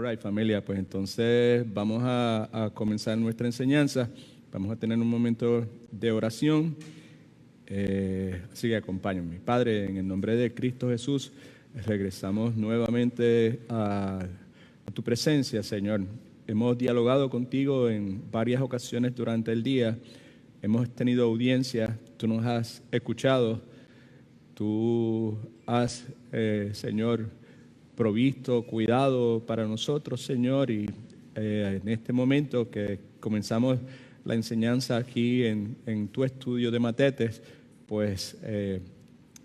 Alright, familia, pues entonces vamos a comenzar nuestra enseñanza. Vamos a tener un momento de oración. Así que acompáñenme. Padre, en el nombre de Cristo Jesús, regresamos nuevamente a tu presencia, Señor. Hemos dialogado contigo en varias ocasiones durante el día. Hemos tenido audiencia, tú nos has escuchado, tú has, Señor, provisto, cuidado para nosotros, Señor, y en este momento que comenzamos la enseñanza aquí en tu estudio de Matetes, pues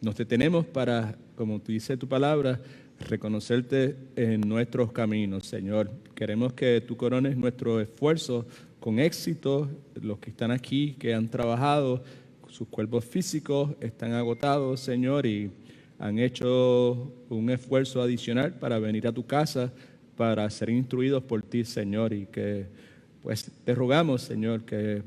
nos detenemos para, como tú dices tu palabra, reconocerte en nuestros caminos, Señor. Queremos que tú corones nuestro esfuerzo con éxito. Los que están aquí, que han trabajado, sus cuerpos físicos están agotados, Señor, y han hecho un esfuerzo adicional para venir a tu casa, para ser instruidos por ti, Señor, y que pues te rogamos, Señor, que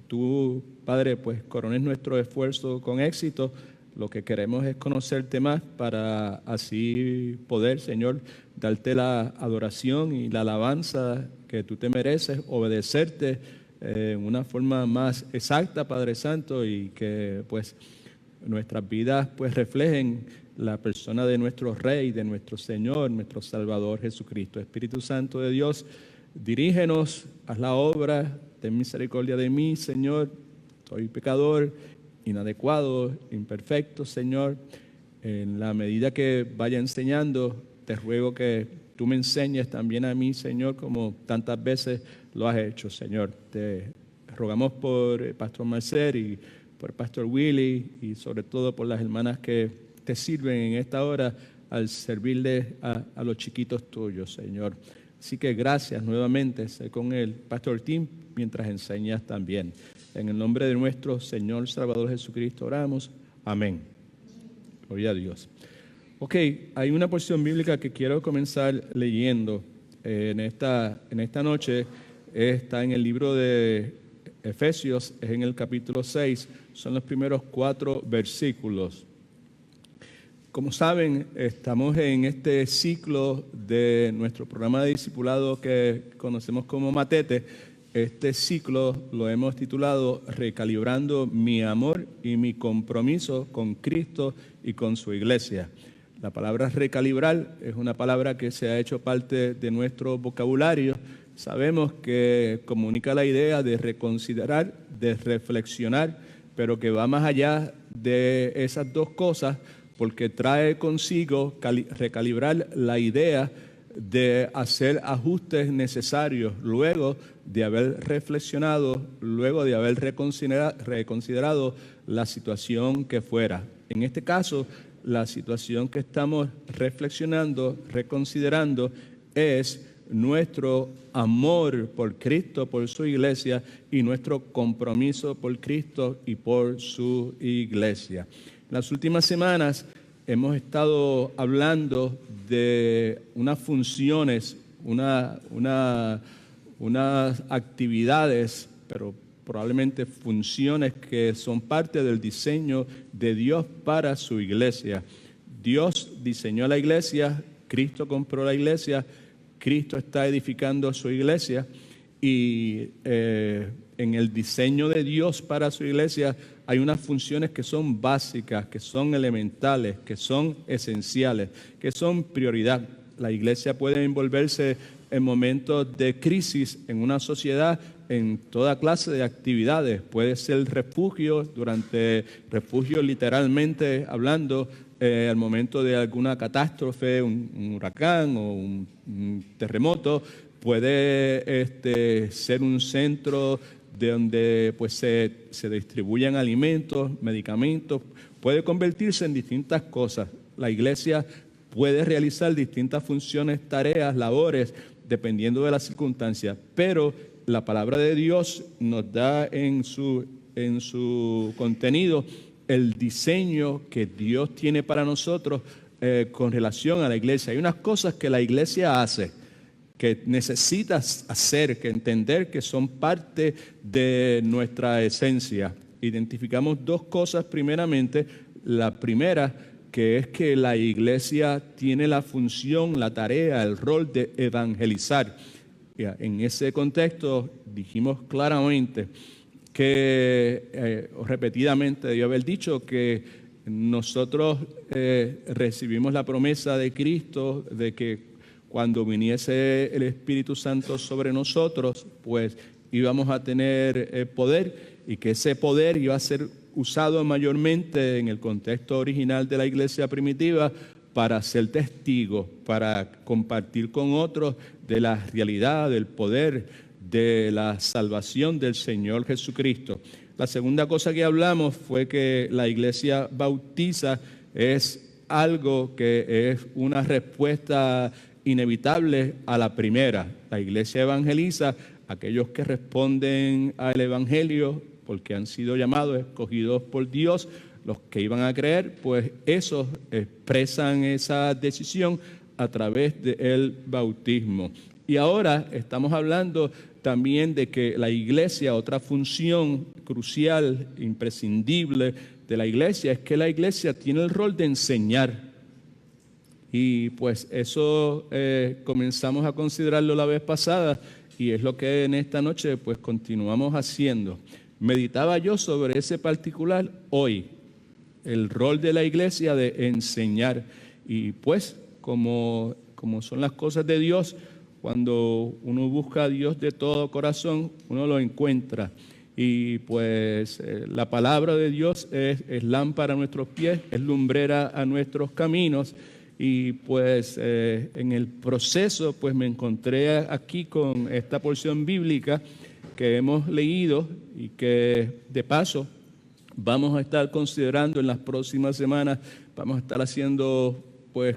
tú, Padre, pues corones nuestro esfuerzo con éxito. Lo que queremos es conocerte más para así poder, Señor, darte la adoración y la alabanza que tú te mereces, obedecerte en una forma más exacta, Padre Santo, y que pues nuestras vidas pues reflejen la persona de nuestro Rey, de nuestro Señor, nuestro Salvador Jesucristo. Espíritu Santo de Dios, dirígenos, haz la obra, ten misericordia de mí, Señor. Soy pecador, inadecuado, imperfecto, Señor. En la medida que vaya enseñando, te ruego que tú me enseñes también a mí, Señor, como tantas veces lo has hecho, Señor. Te rogamos por el Pastor Marcel y por el Pastor Willy y sobre todo por las hermanas que te sirven en esta hora al servirle a los chiquitos tuyos, Señor. Así que gracias nuevamente, sé con el Pastor Tim mientras enseñas también. En el nombre de nuestro Señor Salvador Jesucristo oramos. Amén. Gloria a Dios. Ok, hay una porción bíblica que quiero comenzar leyendo en esta noche. Está en el libro de Efesios, es en el capítulo 6, son los primeros 4 versículos. Como saben, estamos en este ciclo de nuestro programa de discipulado que conocemos como Matete. Este ciclo lo hemos titulado Recalibrando mi amor y mi compromiso con Cristo y con su iglesia. La palabra recalibrar es una palabra que se ha hecho parte de nuestro vocabulario. Sabemos que comunica la idea de reconsiderar, de reflexionar, pero que va más allá de esas dos cosas, porque trae consigo recalibrar la idea de hacer ajustes necesarios luego de haber reflexionado, luego de haber reconsiderado la situación que fuera. En este caso, la situación que estamos reflexionando, reconsiderando, es nuestro amor por Cristo, por su iglesia, y nuestro compromiso por Cristo y por su iglesia. En las últimas semanas hemos estado hablando de unas funciones, unas actividades, pero probablemente funciones que son parte del diseño de Dios para su iglesia. Dios diseñó la iglesia, Cristo compró la iglesia, Cristo está edificando su iglesia y en el diseño de Dios para su iglesia hay unas funciones que son básicas, que son elementales, que son esenciales, que son prioridad. La iglesia puede envolverse en momentos de crisis en una sociedad en toda clase de actividades. Puede ser refugio literalmente hablando, al momento de alguna catástrofe, un huracán o un terremoto. Puede ser un centro de donde pues, se distribuyen alimentos, medicamentos. Puede convertirse en distintas cosas. La iglesia puede realizar distintas funciones, tareas, labores, dependiendo de las circunstancias. Pero la palabra de Dios nos da en su contenido el diseño que Dios tiene para nosotros con relación a la iglesia. Hay unas cosas que la iglesia hace que necesitas hacer, que entender que son parte de nuestra esencia. Identificamos dos cosas primeramente. La primera que es que la iglesia tiene la función, la tarea, el rol de evangelizar. En ese contexto dijimos claramente que, repetidamente debió haber dicho que nosotros recibimos la promesa de Cristo de que cuando viniese el Espíritu Santo sobre nosotros, pues íbamos a tener poder, y que ese poder iba a ser usado mayormente en el contexto original de la iglesia primitiva para ser testigo, para compartir con otros de la realidad, del poder, de la salvación del Señor Jesucristo. La segunda cosa que hablamos fue que la iglesia bautiza es algo que es una respuesta inevitable a la primera. La iglesia evangeliza a aquellos que responden al evangelio porque han sido llamados, escogidos por Dios. Los que iban a creer, pues esos expresan esa decisión a través del bautismo. Y ahora estamos hablando también de que la iglesia, otra función crucial, imprescindible de la iglesia, es que la iglesia tiene el rol de enseñar. Y pues eso comenzamos a considerarlo la vez pasada, y es lo que en esta noche pues continuamos haciendo. Meditaba yo sobre ese particular hoy, el rol de la iglesia de enseñar. Y pues como son las cosas de Dios, cuando uno busca a Dios de todo corazón, uno lo encuentra. Y pues la palabra de Dios es lámpara a nuestros pies, es lumbrera a nuestros caminos. Y pues en el proceso pues me encontré aquí con esta porción bíblica que hemos leído y que de paso vamos a estar considerando en las próximas semanas. Vamos a estar haciendo pues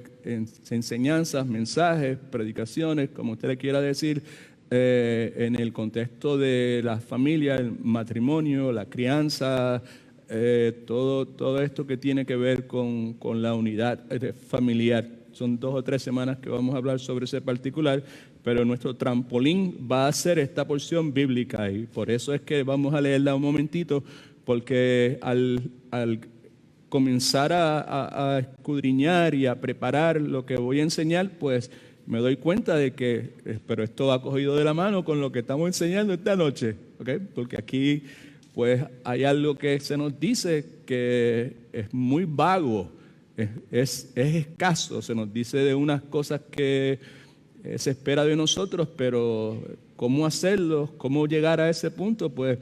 enseñanzas, mensajes, predicaciones, como usted le quiera decir, en el contexto de la familia, el matrimonio, la crianza, todo esto que tiene que ver con la unidad familiar. Son 2 o 3 semanas que vamos a hablar sobre ese particular, pero nuestro trampolín va a ser esta porción bíblica, y por eso es que vamos a leerla un momentito, porque al comenzar a escudriñar y a preparar lo que voy a enseñar, pues me doy cuenta de que, pero esto va cogido de la mano con lo que estamos enseñando esta noche, ¿okay? Porque aquí pues hay algo que se nos dice que es muy vago, es escaso, se nos dice de unas cosas que se espera de nosotros, pero cómo hacerlo, cómo llegar a ese punto, pues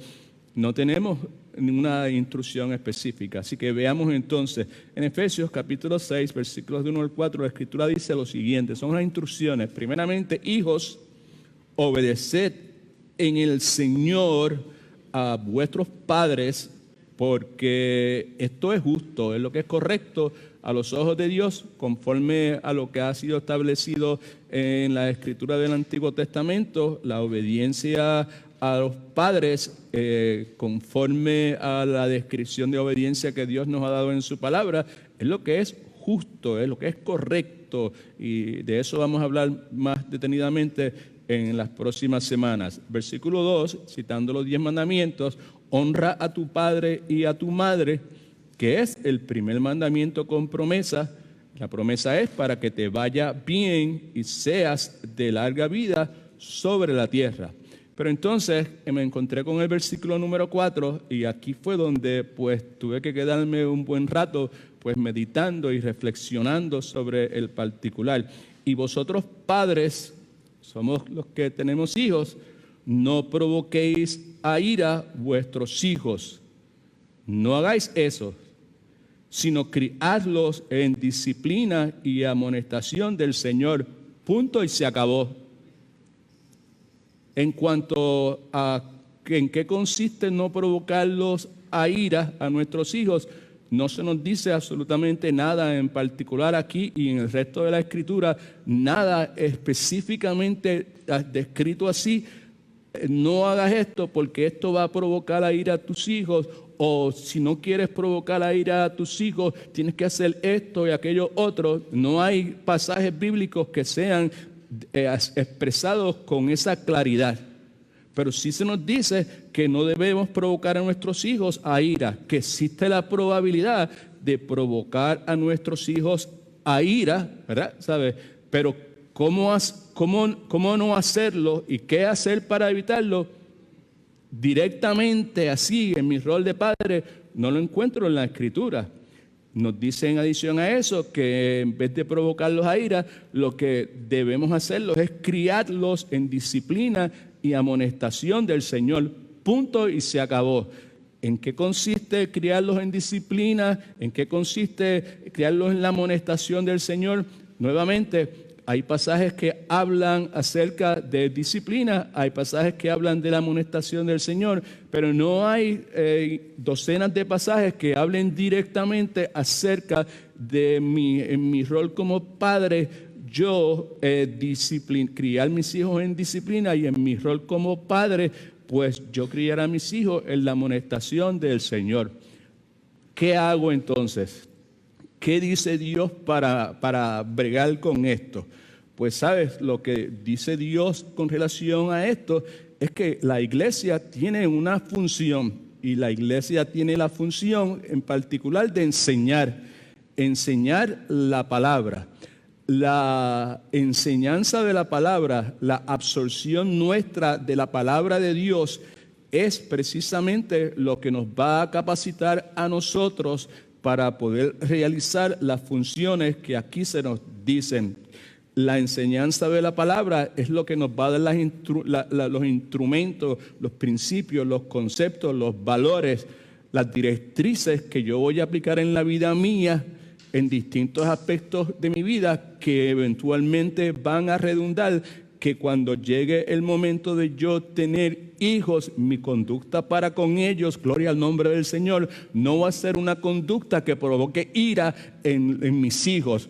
no tenemos ninguna instrucción específica. Así que veamos entonces, en Efesios capítulo 6, versículos de 1 al 4, la Escritura dice lo siguiente, son unas instrucciones. Primeramente, hijos, obedeced en el Señor a vuestros padres, porque esto es justo, es lo que es correcto a los ojos de Dios, conforme a lo que ha sido establecido en la Escritura del Antiguo Testamento. La obediencia a los padres, conforme a la descripción de obediencia que Dios nos ha dado en su palabra, es lo que es justo, es lo que es correcto, y de eso vamos a hablar más detenidamente en las próximas semanas. Versículo 2, citando los 10 mandamientos: honra a tu padre y a tu madre, que es el primer mandamiento con promesa. La promesa es para que te vaya bien y seas de larga vida sobre la tierra. Pero entonces me encontré con el versículo número 4, y aquí fue donde pues tuve que quedarme un buen rato pues meditando y reflexionando sobre el particular. Y vosotros padres, somos los que tenemos hijos, no provoquéis a ira vuestros hijos. No hagáis eso, sino criadlos en disciplina y amonestación del Señor. Punto, y se acabó. En cuanto a en qué consiste no provocarlos a ira a nuestros hijos, no se nos dice absolutamente nada en particular aquí, y en el resto de la Escritura, nada específicamente descrito así. No hagas esto porque esto va a provocar la ira a tus hijos, o si no quieres provocar la ira a tus hijos, tienes que hacer esto y aquello otro. No hay pasajes bíblicos que sean expresados con esa claridad. Pero sí se nos dice que no debemos provocar a nuestros hijos a ira, que existe la probabilidad de provocar a nuestros hijos a ira, ¿verdad? ¿Sabe? Pero ¿cómo no hacerlo y qué hacer para evitarlo? Directamente así, en mi rol de padre, no lo encuentro en la Escritura. Nos dice en adición a eso que en vez de provocarlos a ira, lo que debemos hacerlos es criarlos en disciplina y amonestación del Señor. Punto y se acabó. ¿En qué consiste criarlos en disciplina? ¿En qué consiste criarlos en la amonestación del Señor? Nuevamente, hay pasajes que hablan acerca de disciplina, hay pasajes que hablan de la amonestación del Señor, pero no hay docenas de pasajes que hablen directamente acerca de en mi rol como padre, yo criar mis hijos en disciplina, y en mi rol como padre, pues yo criar a mis hijos en la amonestación del Señor. ¿Qué hago entonces? ¿Qué dice Dios para bregar con esto? Pues sabes, lo que dice Dios con relación a esto es que la iglesia tiene una función, y la iglesia tiene la función en particular de enseñar la palabra. La enseñanza de la palabra, la absorción nuestra de la palabra de Dios es precisamente lo que nos va a capacitar a nosotros para poder realizar las funciones que aquí se nos dicen. La enseñanza de la palabra es lo que nos va a dar los instrumentos, los principios, los conceptos, los valores, las directrices que yo voy a aplicar en la vida mía, en distintos aspectos de mi vida, que eventualmente van a redundar que cuando llegue el momento de yo tener hijos, mi conducta para con ellos, gloria al nombre del Señor, no va a ser una conducta que provoque ira en mis hijos.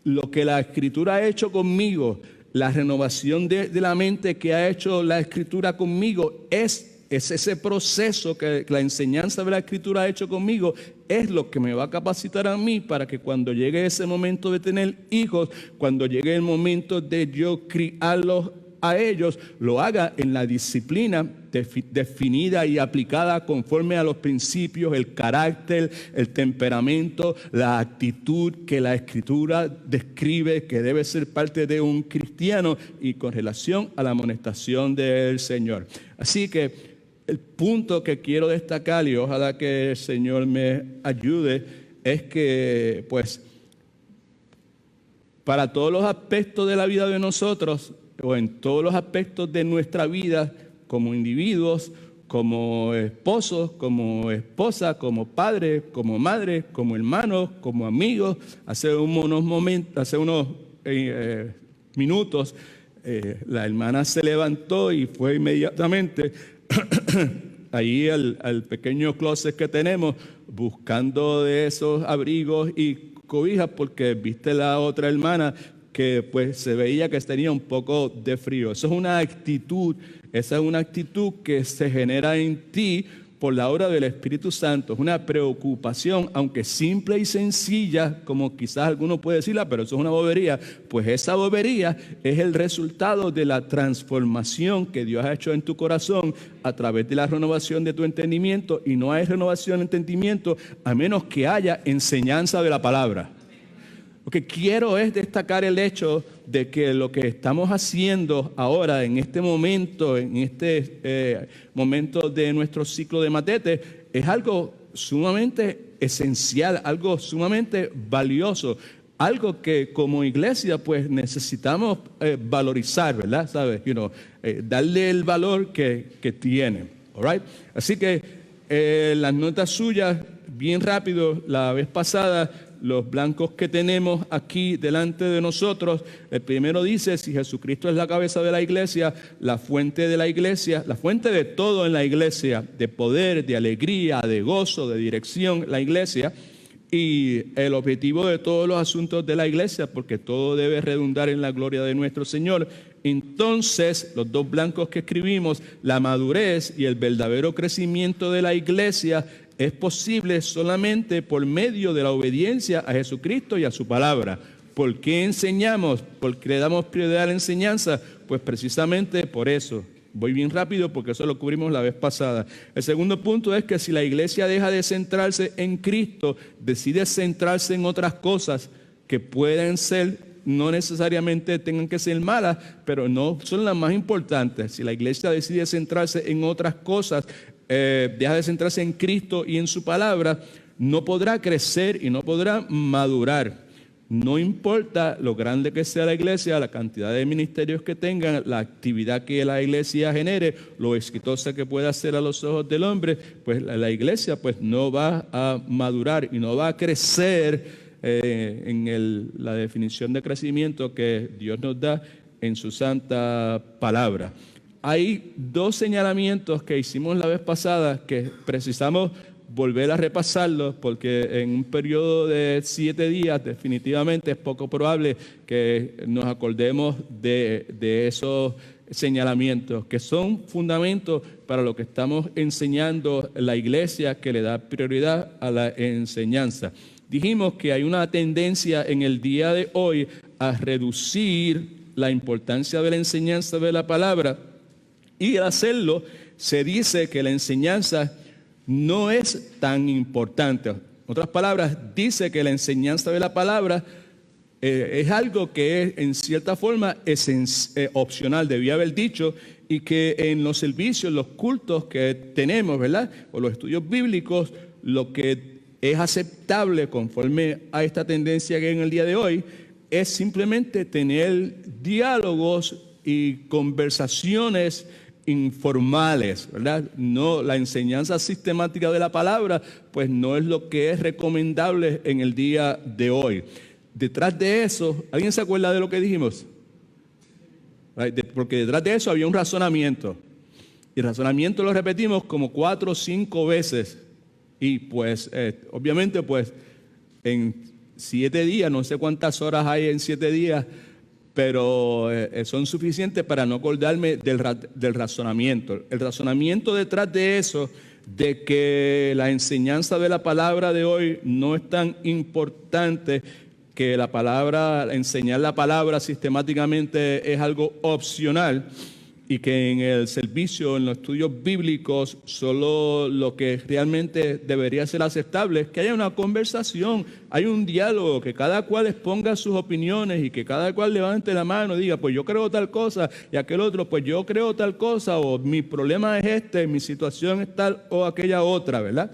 Lo que la Escritura ha hecho conmigo, la renovación de la mente que ha hecho la Escritura conmigo, es ese proceso que la enseñanza de la Escritura ha hecho conmigo, es lo que me va a capacitar a mí para que cuando llegue ese momento de tener hijos, cuando llegue el momento de yo criarlos a ellos, lo haga en la disciplina definida y aplicada conforme a los principios, el carácter, el temperamento, la actitud que la Escritura describe que debe ser parte de un cristiano y con relación a la amonestación del Señor. Así que el punto que quiero destacar, y ojalá que el Señor me ayude, es que pues para todos los aspectos de la vida de nosotros, o en todos los aspectos de nuestra vida como individuos, como esposos, como esposa, como padre, como madre, como hermanos, como amigos. Hace unos minutos la hermana se levantó y fue inmediatamente ahí al pequeño closet que tenemos, buscando de esos abrigos y cobijas, porque viste la otra hermana que pues se veía que tenía un poco de frío. Esa es una actitud que se genera en ti por la obra del Espíritu Santo. Es una preocupación, aunque simple y sencilla, como quizás alguno puede decirla, pero eso es una bobería. Pues esa bobería es el resultado de la transformación que Dios ha hecho en tu corazón a través de la renovación de tu entendimiento, y no hay renovación de entendimiento a menos que haya enseñanza de la palabra. Lo que quiero es destacar el hecho de que lo que estamos haciendo ahora, en este momento de nuestro ciclo de Matete, es algo sumamente esencial, algo sumamente valioso, algo que como iglesia pues necesitamos valorizar, ¿verdad? ¿Sabes? Darle el valor que tiene. All right? Así que las notas suyas, bien rápido, la vez pasada, los blancos que tenemos aquí delante de nosotros, el primero dice: si Jesucristo es la cabeza de la iglesia, la fuente de la iglesia, la fuente de todo en la iglesia, de poder, de alegría, de gozo, de dirección, la iglesia, y el objetivo de todos los asuntos de la iglesia, porque todo debe redundar en la gloria de nuestro Señor. Entonces, los dos blancos que escribimos, la madurez y el verdadero crecimiento de la iglesia es posible solamente por medio de la obediencia a Jesucristo y a su palabra. ¿Por qué enseñamos? ¿Por qué le damos prioridad a la enseñanza? Pues precisamente por eso. voy bien rápido porque eso lo cubrimos la vez pasada. El segundo punto es que si la iglesia deja de centrarse en Cristo, decide centrarse en otras cosas que pueden ser, no necesariamente tengan que ser malas, pero no son las más importantes. Si la iglesia decide centrarse en otras cosas, deja de centrarse en Cristo y en su palabra, no podrá crecer y no podrá madurar. No importa lo grande que sea la iglesia, la cantidad de ministerios que tengan, la actividad que la iglesia genere, lo exitosa que pueda ser a los ojos del hombre, pues la iglesia pues no va a madurar y no va a crecer en la definición de crecimiento que Dios nos da en su santa palabra. Hay dos señalamientos que hicimos la vez pasada que precisamos volver a repasarlos porque en un periodo de 7 días definitivamente es poco probable que nos acordemos de esos señalamientos que son fundamentos para lo que estamos enseñando la iglesia, que le da prioridad a la enseñanza. Dijimos que hay una tendencia en el día de hoy a reducir la importancia de la enseñanza de la palabra, y al hacerlo se dice que la enseñanza no es tan importante. En otras palabras, dice que la enseñanza de la palabra es algo que es en cierta forma opcional, debía haber dicho, y que en los servicios, los cultos que tenemos, ¿verdad?, o los estudios bíblicos, lo que es aceptable conforme a esta tendencia que hay en el día de hoy es simplemente tener diálogos y conversaciones informales, ¿verdad? No, la enseñanza sistemática de la palabra, pues no es lo que es recomendable en el día de hoy. Detrás de eso, ¿alguien se acuerda de lo que dijimos? Porque detrás de eso había un razonamiento. Y el razonamiento lo repetimos como 4 o 5 veces. Y pues, obviamente, pues, en 7 días, no sé cuántas horas hay en 7 días, pero son suficientes para no acordarme del razonamiento. El razonamiento detrás de eso, de que la enseñanza de la palabra de hoy no es tan importante, que la palabra, enseñar la palabra sistemáticamente es algo opcional, y que en el servicio, en los estudios bíblicos, solo lo que realmente debería ser aceptable es que haya una conversación, hay un diálogo, que cada cual exponga sus opiniones y que cada cual levante la mano y diga, pues yo creo tal cosa, y aquel otro, pues yo creo tal cosa, o mi problema es este, mi situación es tal o aquella otra, ¿verdad?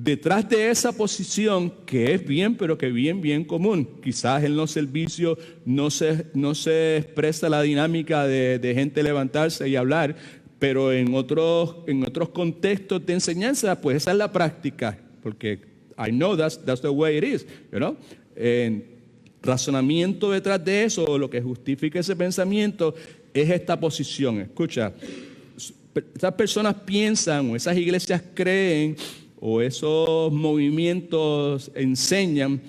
Detrás de esa posición, que es bien, pero que bien común, quizás en los servicios no se expresa la dinámica de gente levantarse y hablar, pero en otros contextos de enseñanza, pues esa es la práctica, porque I know that's the way it is, you know? Razonamiento detrás de eso, lo que justifica ese pensamiento, es esta posición. Escucha, esas personas piensan, o esas iglesias creen, o esos movimientos enseñan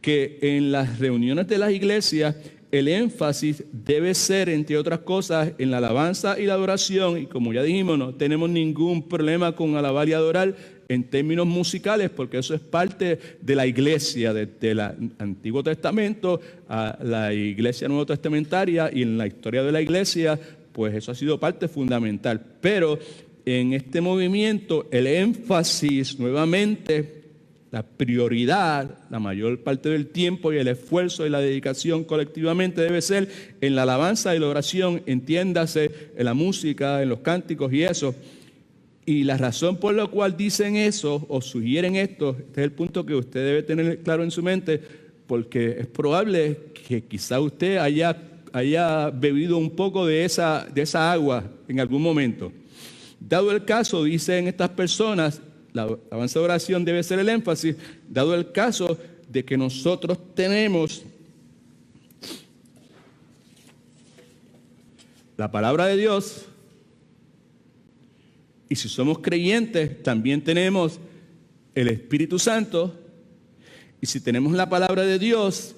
que en las reuniones de las iglesias el énfasis debe ser, entre otras cosas, en la alabanza y la adoración, y como ya dijimos, no tenemos ningún problema con alabar y adorar en términos musicales, porque eso es parte de la iglesia, desde el Antiguo Testamento a la iglesia nuevo testamentaria, y en la historia de la iglesia, pues eso ha sido parte fundamental. Pero en este movimiento, el énfasis, nuevamente, la prioridad, la mayor parte del tiempo y el esfuerzo y la dedicación colectivamente debe ser en la alabanza y la oración, entiéndase, en la música, en los cánticos y eso. Y la razón por la cual dicen eso o sugieren esto, este es el punto que usted debe tener claro en su mente, porque es probable que quizá usted haya bebido un poco de esa agua en algún momento. Dado el caso, dicen estas personas, la alabanza de oración debe ser el énfasis, dado el caso de que nosotros tenemos la palabra de Dios, y si somos creyentes, también tenemos el Espíritu Santo, y si tenemos la palabra de Dios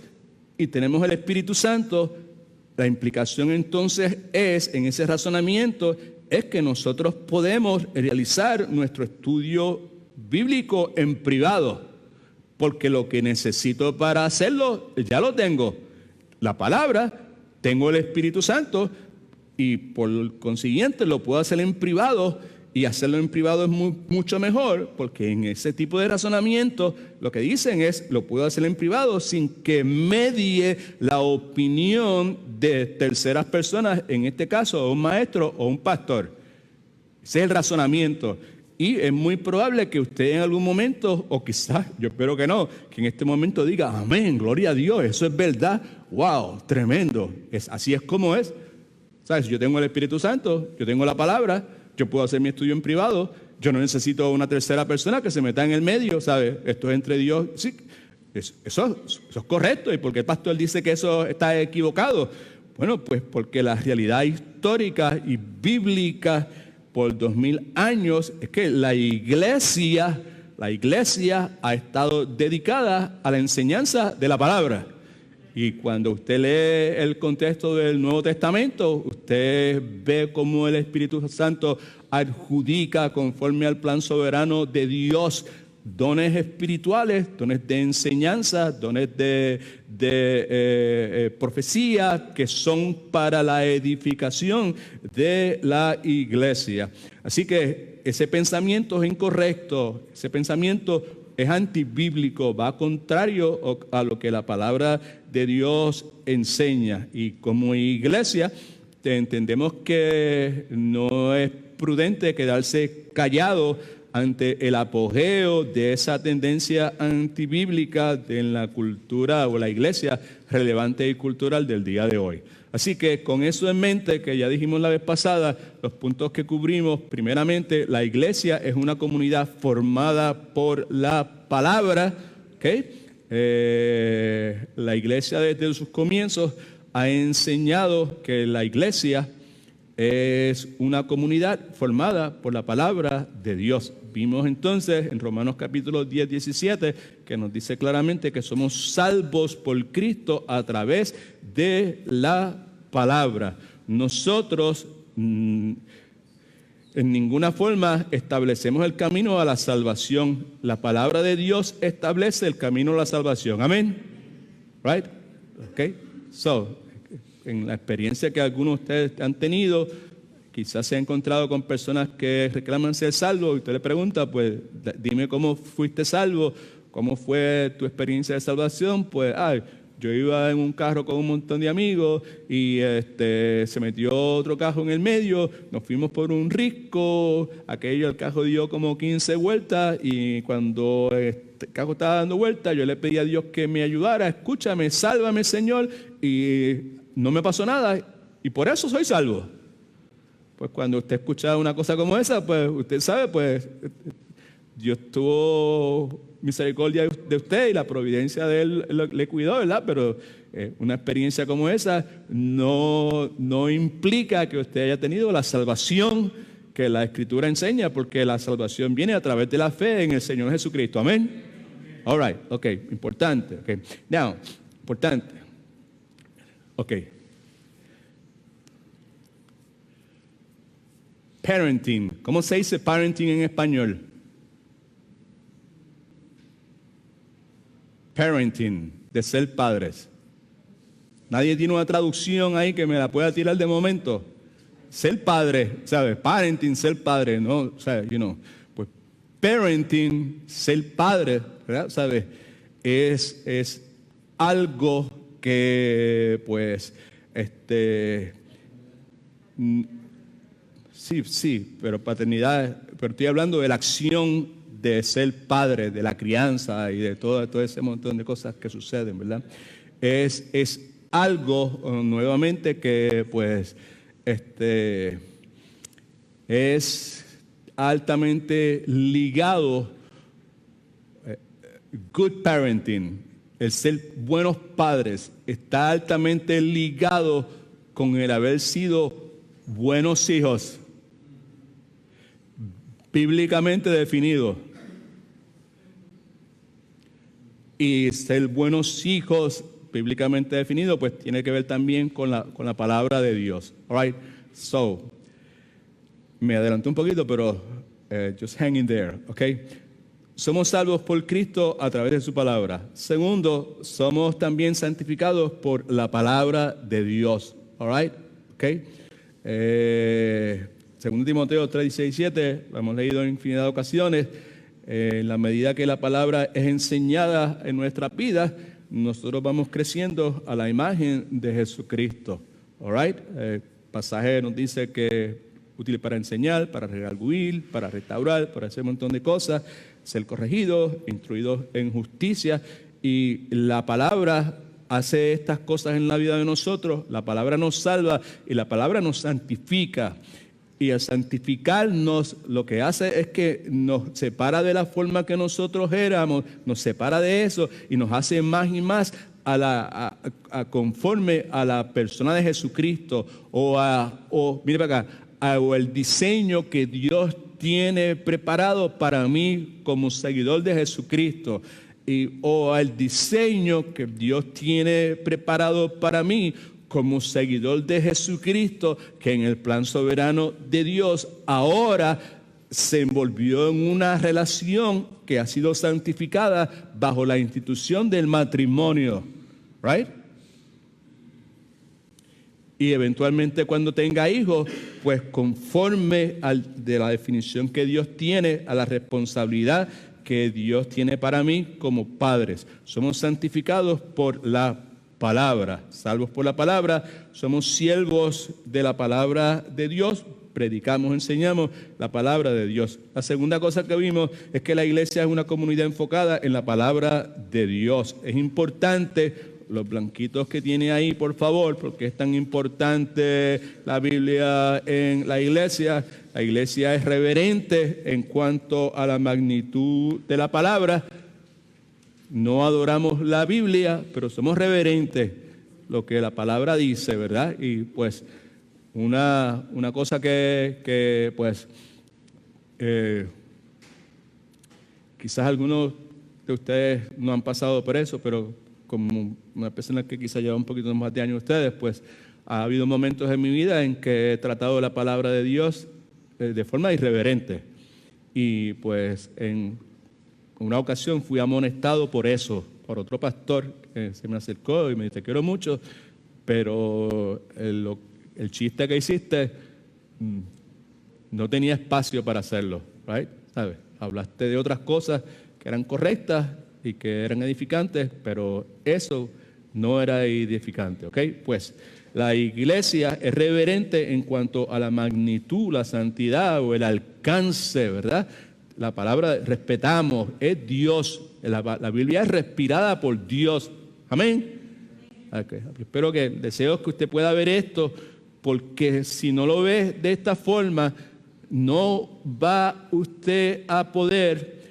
y tenemos el Espíritu Santo, la implicación entonces es, en ese razonamiento, es que nosotros podemos realizar nuestro estudio bíblico en privado, porque lo que necesito para hacerlo ya lo tengo. La palabra, tengo el Espíritu Santo, y por consiguiente lo puedo hacer en privado, y hacerlo en privado es mucho mejor, porque en ese tipo de razonamiento lo que dicen es, lo puedo hacer en privado sin que medie la opinión de terceras personas, en este caso un maestro o un pastor. Ese es el razonamiento. Y es muy probable que usted en algún momento, o quizás, yo espero que no, que en este momento diga, amén, gloria a Dios, eso es verdad, wow, tremendo, así es como es. ¿Sabes? Yo tengo el Espíritu Santo, yo tengo la palabra, yo puedo hacer mi estudio en privado, yo no necesito una tercera persona que se meta en el medio, ¿sabes? Esto es entre Dios. Sí, eso es correcto. ¿Y por qué el pastor dice que eso está equivocado? Bueno, pues porque la realidad histórica y bíblica por 2000 años es que la iglesia ha estado dedicada a la enseñanza de la palabra. Y cuando usted lee el contexto del Nuevo Testamento, usted ve cómo el Espíritu Santo adjudica conforme al plan soberano de Dios dones espirituales, dones de enseñanza, dones de profecía, que son para la edificación de la iglesia. Así que ese pensamiento es incorrecto, ese pensamiento es antibíblico, va contrario a lo que la palabra de Dios enseña. Y como iglesia entendemos que no es prudente quedarse callado ante el apogeo de esa tendencia antibíblica en la cultura o la iglesia relevante y cultural del día de hoy. Así que con eso en mente, que ya dijimos la vez pasada, los puntos que cubrimos, primeramente, la iglesia es una comunidad formada por la palabra, ¿okay? La iglesia desde sus comienzos ha enseñado que la iglesia es una comunidad formada por la palabra de Dios. Vimos entonces en Romanos capítulo 10, 17, que nos dice claramente que somos salvos por Cristo a través de la palabra. Nosotros en ninguna forma establecemos el camino a la salvación. La palabra de Dios establece el camino a la salvación. Amén. Right? Okay. So, en la experiencia que algunos de ustedes han tenido, quizás se ha encontrado con personas que reclaman ser salvos y usted le pregunta, pues dime cómo fuiste salvo, cómo fue tu experiencia de salvación. Pues yo iba en un carro con un montón de amigos y se metió otro carro en el medio, nos fuimos por un risco, el carro dio como 15 vueltas y cuando el carro estaba dando vueltas yo le pedí a Dios que me ayudara, escúchame, sálvame Señor, y no me pasó nada y por eso soy salvo. Pues cuando usted escucha una cosa como esa, pues usted sabe, pues Dios tuvo misericordia de usted y la providencia de Él le cuidó, ¿verdad? Pero una experiencia como esa no implica que usted haya tenido la salvación que la Escritura enseña, porque la salvación viene a través de la fe en el Señor Jesucristo. Amén. All right, ok, importante. Okay. Now, importante. Ok. Parenting. ¿Cómo se dice parenting en español? Parenting, de ser padres. Nadie tiene una traducción ahí que me la pueda tirar de momento. Ser padre, ¿sabes? Parenting, ser padre, ¿no? O sea, pues parenting, ser padre, ¿verdad? ¿Sabes? Es algo que, pues, sí, pero paternidad, pero estoy hablando de la acción de ser padre, de la crianza y de todo ese montón de cosas que suceden, ¿verdad? Es algo, nuevamente, que pues es altamente ligado, good parenting, el ser buenos padres, está altamente ligado con el haber sido buenos hijos, bíblicamente definido. Y ser buenos hijos, bíblicamente definido, pues tiene que ver también con la palabra de Dios. All right, so, me adelanté un poquito, pero just hang in there, okay. Somos salvos por Cristo a través de su palabra. Segundo, somos también santificados por la palabra de Dios. All right, okay. Según Timoteo 3, 16 y 17, lo hemos leído en infinidad de ocasiones. En la medida que la palabra es enseñada en nuestras vidas, nosotros vamos creciendo a la imagen de Jesucristo. All right? El pasaje nos dice que es útil para enseñar, para redarguir, para restaurar, para hacer un montón de cosas, ser corregidos, instruidos en justicia. Y la palabra hace estas cosas en la vida de nosotros. La palabra nos salva y la palabra nos santifica. Y al santificarnos, lo que hace es que nos separa de la forma que nosotros éramos, nos separa de eso y nos hace más y más conforme a la persona de Jesucristo mire para acá, o el diseño que Dios tiene preparado para mí como seguidor de Jesucristo, o al diseño que Dios tiene preparado para mí como seguidor de Jesucristo, que en el plan soberano de Dios ahora se envolvió en una relación que ha sido santificada bajo la institución del matrimonio, right? Y eventualmente cuando tenga hijos, pues conforme de la definición que Dios tiene a la responsabilidad que Dios tiene para mí como padres. Somos santificados por la palabra, salvos por la palabra, somos siervos de la palabra de Dios, predicamos, enseñamos la palabra de Dios. La segunda cosa que vimos es que la iglesia es una comunidad enfocada en la palabra de Dios. Es importante, los blanquitos que tiene ahí, por favor, porque es tan importante la Biblia en la iglesia. La iglesia es reverente en cuanto a la magnitud de la palabra. No adoramos la Biblia, pero somos reverentes, lo que la palabra dice, ¿verdad? Y pues una cosa que quizás algunos de ustedes no han pasado por eso, pero como una persona que quizás lleva un poquito más de años ustedes, pues ha habido momentos en mi vida en que he tratado la palabra de Dios de forma irreverente. Y pues en una ocasión fui amonestado por eso, por otro pastor que se me acercó y me dijo: te quiero mucho, pero el chiste que hiciste no tenía espacio para hacerlo, right? ¿Sabes? Hablaste de otras cosas que eran correctas y que eran edificantes, pero eso no era edificante, ¿ok? Pues la iglesia es reverente en cuanto a la magnitud, la santidad o el alcance, ¿verdad? La palabra respetamos, es Dios. La Biblia es respirada por Dios. Amén. Okay. Espero que deseo que usted pueda ver esto, porque si no lo ve de esta forma, no va usted a poder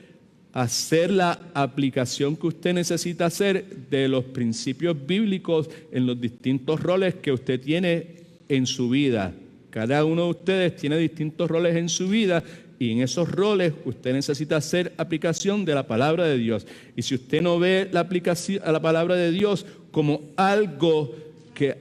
hacer la aplicación que usted necesita hacer de los principios bíblicos en los distintos roles que usted tiene en su vida. Cada uno de ustedes tiene distintos roles en su vida. Y en esos roles usted necesita hacer aplicación de la palabra de Dios. Y si usted no ve la aplicación a la palabra de Dios como algo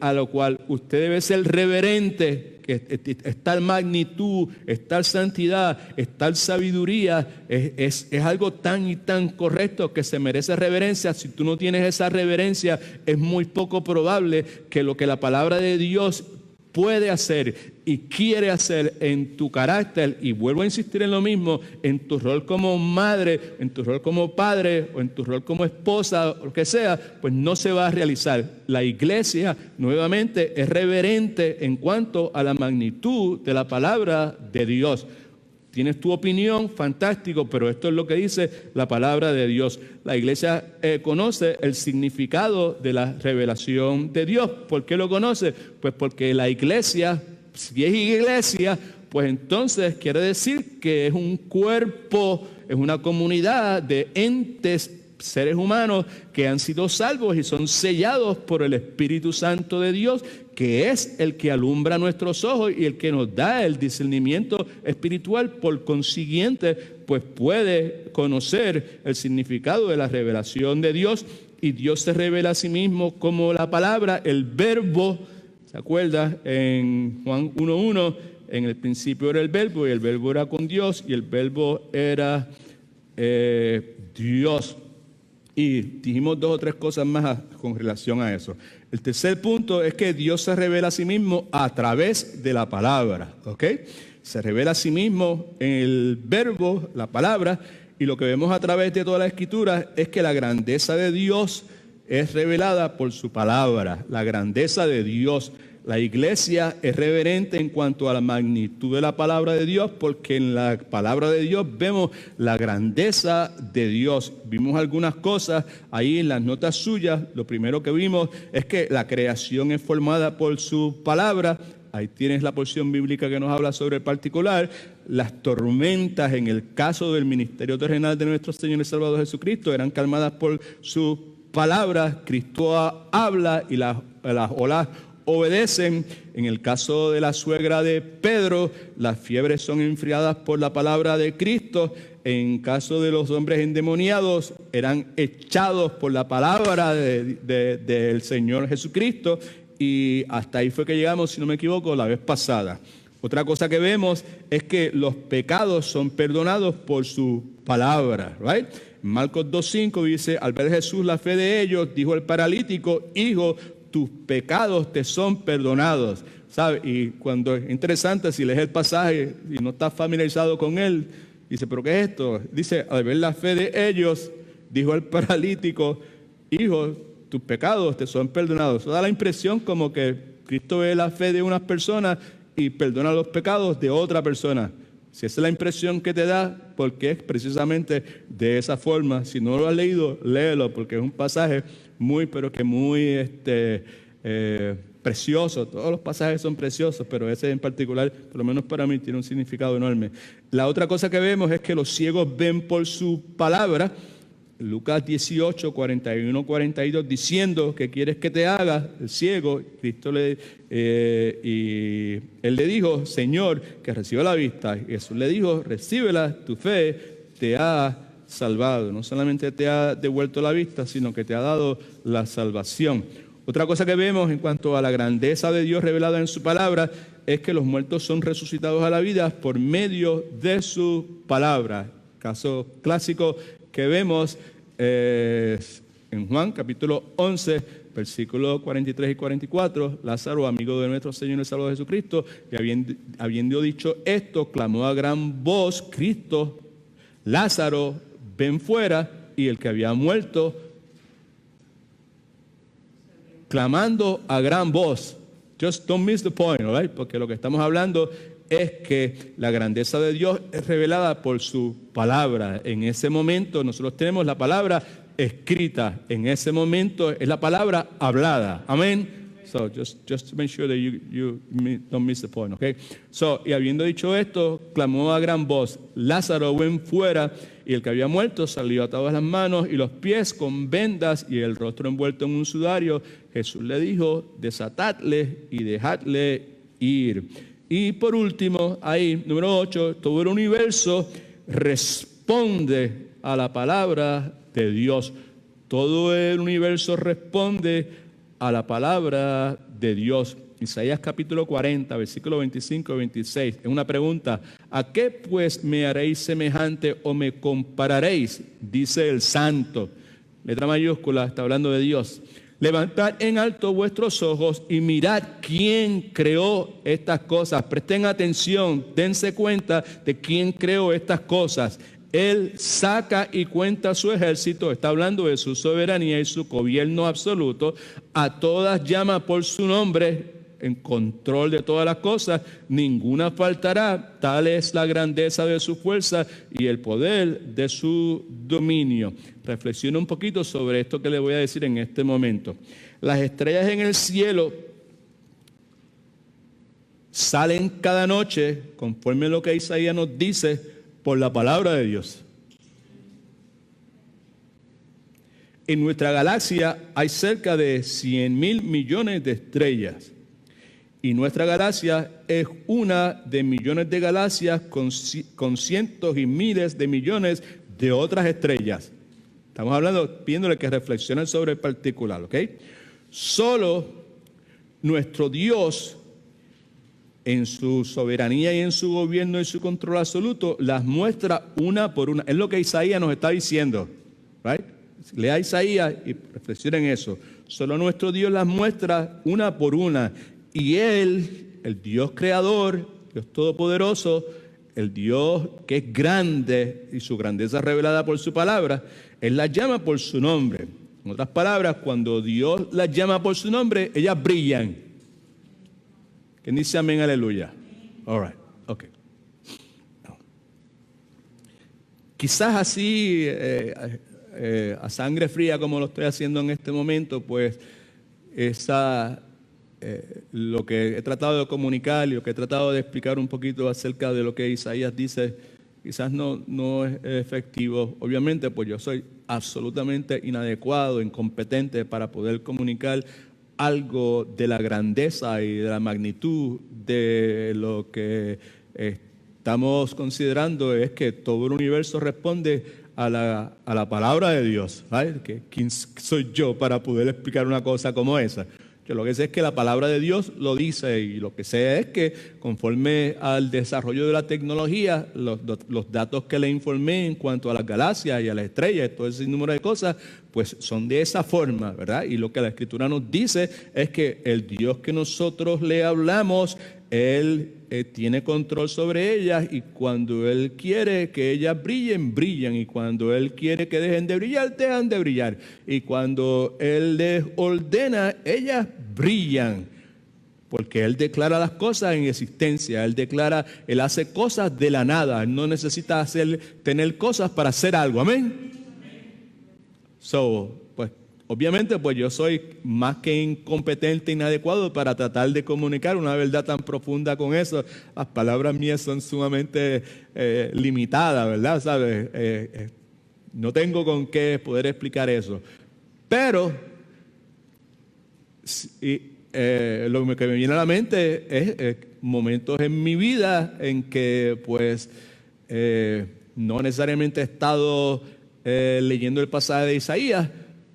a lo cual usted debe ser reverente, que es tal magnitud, es tal santidad, es tal sabiduría, es algo tan y tan correcto que se merece reverencia. Si tú no tienes esa reverencia, es muy poco probable que lo que la palabra de Dios puede hacer y quiere hacer en tu carácter, y vuelvo a insistir en lo mismo, en tu rol como madre, en tu rol como padre o en tu rol como esposa o lo que sea, pues no se va a realizar. La iglesia nuevamente es reverente en cuanto a la magnitud de la palabra de Dios. Tienes tu opinión, fantástico, pero esto es lo que dice la palabra de Dios. La iglesia conoce el significado de la revelación de Dios. ¿Por qué lo conoce? Pues porque la iglesia, si es iglesia, pues entonces quiere decir que es un cuerpo, es una comunidad de entes, seres humanos que han sido salvos y son sellados por el Espíritu Santo de Dios, que es el que alumbra nuestros ojos y el que nos da el discernimiento espiritual. Por consiguiente, pues puede conocer el significado de la revelación de Dios, y Dios se revela a sí mismo como la palabra, el verbo. ¿Se acuerda? En Juan 1:1, en el principio era el verbo, y el verbo era con Dios, y el verbo era Dios. Y dijimos 2 o 3 cosas más con relación a eso. El tercer punto es que Dios se revela a sí mismo a través de la palabra, ¿ok? Se revela a sí mismo en el verbo, la palabra, y lo que vemos a través de toda la Escritura es que la grandeza de Dios es revelada por su palabra, la grandeza de Dios. La iglesia es reverente en cuanto a la magnitud de la palabra de Dios, porque en la palabra de Dios vemos la grandeza de Dios. Vimos algunas cosas ahí en las notas suyas. Lo primero que vimos es que la creación es formada por su palabra. Ahí tienes la porción bíblica que nos habla sobre el particular. Las tormentas, en el caso del ministerio terrenal de nuestro Señor y Salvador Jesucristo, eran calmadas por su palabra. Cristo habla y las olas obedecen. En el caso de la suegra de Pedro, las fiebres son enfriadas por la palabra de Cristo. En caso de los hombres endemoniados, eran echados por la palabra del Señor Jesucristo. Y hasta ahí fue que llegamos, si no me equivoco, la vez pasada. Otra cosa que vemos es que los pecados son perdonados por su palabra, ¿right? Marcos 2:5 dice, al ver Jesús la fe de ellos, dijo el paralítico, hijo, tus pecados te son perdonados, ¿sabes? Y cuando es interesante, si lees el pasaje y no estás familiarizado con él, dice, ¿pero qué es esto? Dice, al ver la fe de ellos, dijo el paralítico, hijo, tus pecados te son perdonados. Eso da la impresión como que Cristo ve la fe de unas personas y perdona los pecados de otra persona. Si esa es la impresión que te da, porque es precisamente de esa forma. Si no lo has leído, léelo, porque es un pasaje muy precioso. Todos los pasajes son preciosos, pero ese en particular, por lo menos para mí, tiene un significado enorme. La otra cosa que vemos es que los ciegos ven por su palabra. Lucas 18, 41, 42, diciendo, ¿qué quieres que te haga? El ciego, Cristo y él le dijo, Señor, que reciba la vista. Y Jesús le dijo, recíbela, tu fe te ha salvado. No solamente te ha devuelto la vista, sino que te ha dado la salvación. Otra cosa que vemos en cuanto a la grandeza de Dios revelada en su palabra es que los muertos son resucitados a la vida por medio de su palabra. Caso clásico que vemos en Juan capítulo 11, versículos 43 y 44, Lázaro, amigo de nuestro Señor y Salvador Jesucristo, y habiendo dicho esto, clamó a gran voz, Cristo, Lázaro, ven fuera, y el que había muerto, clamando a gran voz. Just don't miss the point, right? Porque lo que estamos hablando es que la grandeza de Dios es revelada por su palabra. En ese momento nosotros tenemos la palabra escrita. En ese momento es la palabra hablada. Amén. So just to make sure that you don't miss the point, okay? So, y habiendo dicho esto, clamó a gran voz, Lázaro, ven fuera. Y el que había muerto salió atado a las manos y los pies con vendas y el rostro envuelto en un sudario. Jesús le dijo, desatadle y dejadle ir. Y por último, ahí, número 8, todo el universo responde a la palabra de Dios. Todo el universo responde a la palabra de Dios. Isaías capítulo 40, versículo 25 y 26. Es una pregunta. ¿A qué pues me haréis semejante o me compararéis? Dice el santo. Letra mayúscula, está hablando de Dios. Levantad en alto vuestros ojos y mirad quién creó estas cosas. Presten atención, dense cuenta de quién creó estas cosas. Él saca y cuenta su ejército, está hablando de su soberanía y su gobierno absoluto. A todas llama por su nombre, en control de todas las cosas, ninguna faltará. Tal es la grandeza de su fuerza y el poder de su dominio. Reflexiona un poquito sobre esto que le voy a decir en este momento. Las estrellas en el cielo salen cada noche, conforme a lo que Isaías nos dice, por la palabra de Dios. En nuestra galaxia hay cerca de 100,000 millones de estrellas. Y nuestra galaxia es una de millones de galaxias con cientos y miles de millones de otras estrellas. Estamos hablando, pidiéndole que reflexionen sobre el particular, ¿ok? Solo nuestro Dios, en su soberanía y en su gobierno y su control absoluto, las muestra una por una. Es lo que Isaías nos está diciendo, ¿right? Lea Isaías y reflexiona en eso. Solo nuestro Dios las muestra una por una. Y Él, el Dios creador, Dios todopoderoso, el Dios que es grande y su grandeza revelada por su palabra, Él las llama por su nombre. En otras palabras, cuando Dios las llama por su nombre, ellas brillan. ¿Quién dice amén, aleluya? All right, ok. Quizás así, a sangre fría como lo estoy haciendo en este momento, pues lo que he tratado de comunicar y lo que he tratado de explicar un poquito acerca de lo que Isaías dice, quizás no es efectivo. Obviamente, pues yo soy absolutamente inadecuado, incompetente para poder comunicar algo de la grandeza y de la magnitud de lo que estamos considerando. Es que todo el universo responde a la palabra de Dios. ¿Sabes? ¿Quién soy yo para poder explicar una cosa como esa? Yo lo que sé es que la palabra de Dios lo dice, y lo que sé es que conforme al desarrollo de la tecnología, los datos que le informé en cuanto a las galaxias y a las estrellas, todo ese número de cosas, pues son de esa forma, ¿verdad? Y lo que la Escritura nos dice es que el Dios que nosotros le hablamos, Él tiene control sobre ellas, y cuando Él quiere que ellas brillen, brillan, y cuando Él quiere que dejen de brillar, dejan de brillar, y cuando Él les ordena, ellas brillan, porque Él declara las cosas en existencia. Él hace cosas de la nada. Él no necesita tener cosas para hacer algo. Amén. Pues obviamente, pues yo soy más que incompetente, inadecuado para tratar de comunicar una verdad tan profunda con eso. Las palabras mías son sumamente limitadas, ¿verdad? ¿Sabes? No tengo con qué poder explicar eso. Pero lo que me viene a la mente es momentos en mi vida en que pues no necesariamente he estado leyendo el pasaje de Isaías,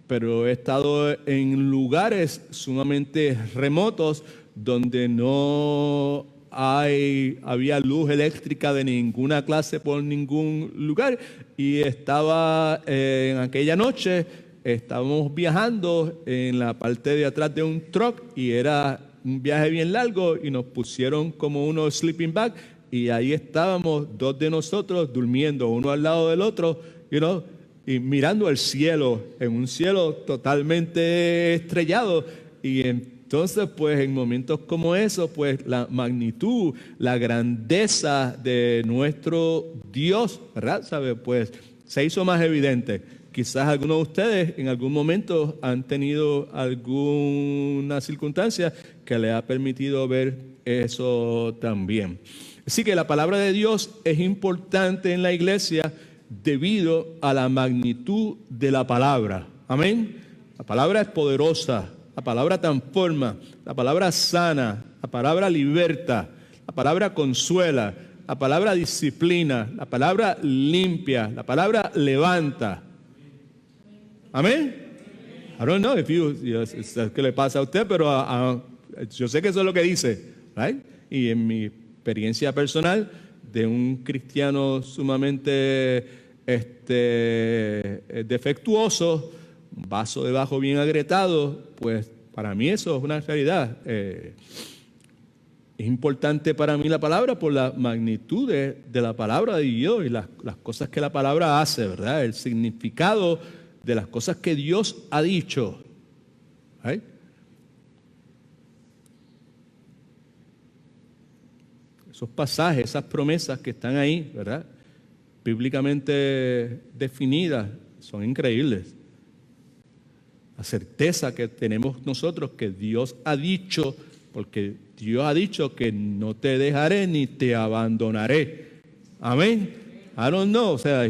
pero he estado en lugares sumamente remotos donde no había luz eléctrica de ninguna clase por ningún lugar, y estaba en aquella noche, estábamos viajando en la parte de atrás de un truck, y era un viaje bien largo, y nos pusieron como unos sleeping bags, y ahí estábamos dos de nosotros durmiendo uno al lado del otro, y mirando al cielo, en un cielo totalmente estrellado. Y entonces, pues en momentos como esos, pues la magnitud, la grandeza de nuestro Dios, ¿verdad? ¿Sabe? Pues se hizo más evidente. Quizás algunos de ustedes en algún momento han tenido alguna circunstancia que les ha permitido ver eso también. Así que la palabra de Dios es importante en la iglesia debido a la magnitud de la palabra. Amén. La palabra es poderosa, la palabra transforma, la palabra sana, la palabra liberta, la palabra consuela, la palabra disciplina, la palabra limpia, la palabra levanta. Amén. I don't know qué le pasa a usted, pero yo sé que eso es lo que dice, right? Y en mi experiencia personal de un cristiano sumamente defectuoso, un vaso de bajo bien agrietado, pues para mí eso es una realidad. Es importante para mí la palabra por la magnitud de la palabra de Dios y las cosas que la palabra hace, ¿verdad? El significado de las cosas que Dios ha dicho. ¿Right? Esos pasajes, esas promesas que están ahí, ¿verdad? Bíblicamente definidas, son increíbles. La certeza que tenemos nosotros que Dios ha dicho, porque Dios ha dicho que no te dejaré ni te abandonaré. Amén. I don't know, o sea,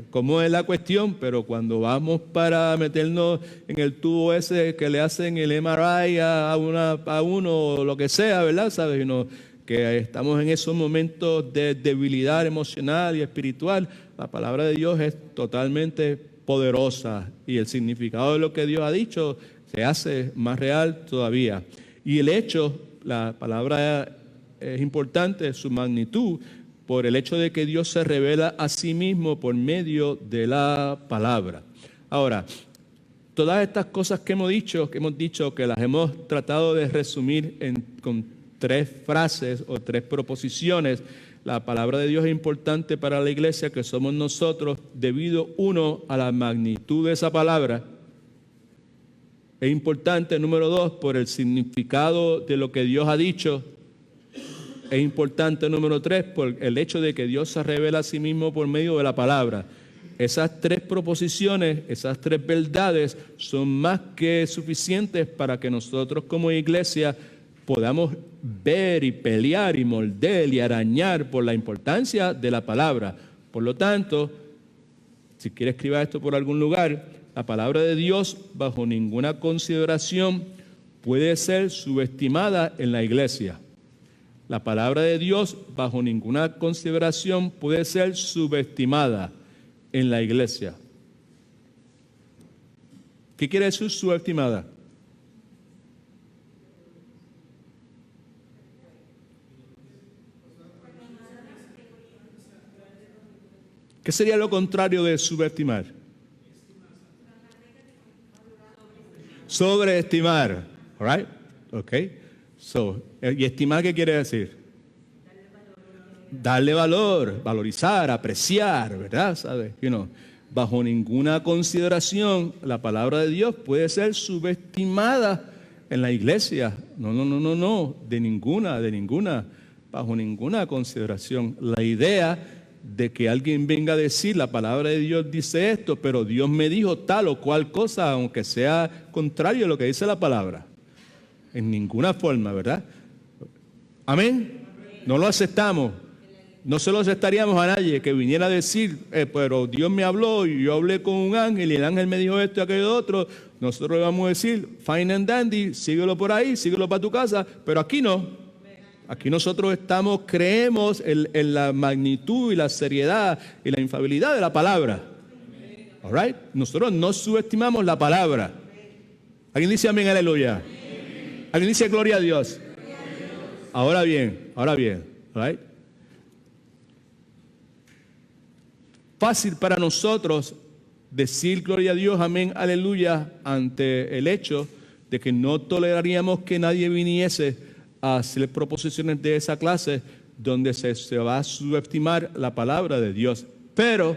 cómo es la cuestión, pero cuando vamos para meternos en el tubo ese que le hacen el MRI a uno o lo que sea, ¿verdad? ¿Sabes? Que estamos en esos momentos de debilidad emocional y espiritual, la palabra de Dios es totalmente poderosa, y el significado de lo que Dios ha dicho se hace más real todavía. Y el hecho, la palabra es importante, su magnitud, por el hecho de que Dios se revela a sí mismo por medio de la palabra. Ahora, todas estas cosas que hemos dicho, que las hemos tratado de resumir con 3 frases o 3 proposiciones. La palabra de Dios es importante para la iglesia que somos nosotros debido, uno, a la magnitud de esa palabra. Es importante, número 2, por el significado de lo que Dios ha dicho. Es importante, número 3, por el hecho de que Dios se revela a sí mismo por medio de la palabra. Esas 3 proposiciones, esas 3 verdades son más que suficientes para que nosotros como iglesia podamos ver y pelear y moldear y arañar por la importancia de la palabra. Por lo tanto, si quiere escribir esto por algún lugar, la palabra de Dios bajo ninguna consideración puede ser subestimada en la iglesia. La palabra de Dios bajo ninguna consideración puede ser subestimada en la iglesia. ¿Qué quiere decir subestimada? ¿Qué sería lo contrario de subestimar? Sobreestimar. All right? Okay. So, ¿y estimar qué quiere decir? Darle valor, valorizar, apreciar, ¿verdad? ¿Sabes? Bajo ninguna consideración la palabra de Dios puede ser subestimada en la iglesia. No, de ninguna, bajo ninguna consideración. La idea de que alguien venga a decir, la palabra de Dios dice esto, pero Dios me dijo tal o cual cosa, aunque sea contrario a lo que dice la palabra. En ninguna forma, ¿verdad? Amén. No lo aceptamos. No se lo aceptaríamos a nadie que viniera a decir, pero Dios me habló y yo hablé con un ángel y el ángel me dijo esto y aquello otro. Nosotros le vamos a decir, fine and dandy, síguelo por ahí, síguelo para tu casa, pero aquí no. Aquí nosotros creemos en la magnitud y la seriedad y la infalibilidad de la palabra. All right? Nosotros no subestimamos la palabra. ¿Alguien dice amén, aleluya? ¿Alguien dice gloria a Dios? Ahora bien, all right? Fácil para nosotros decir gloria a Dios, amén, aleluya, ante el hecho de que no toleraríamos que nadie viniese a hacer proposiciones de esa clase donde se va a subestimar la palabra de Dios. Pero,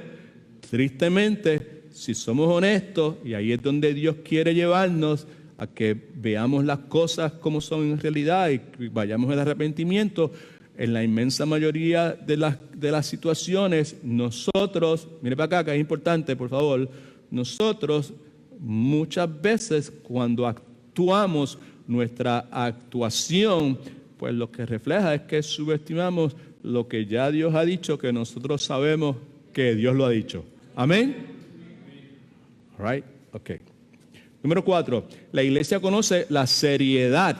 tristemente, si somos honestos, y ahí es donde Dios quiere llevarnos a que veamos las cosas como son en realidad y vayamos al arrepentimiento, en la inmensa mayoría de las situaciones, nosotros, mire para acá que es importante, por favor, nosotros muchas veces cuando actuamos, nuestra actuación, pues lo que refleja es que subestimamos lo que ya Dios ha dicho, que nosotros sabemos que Dios lo ha dicho. ¿Amén? All right, ok. Número 4, la iglesia conoce la seriedad.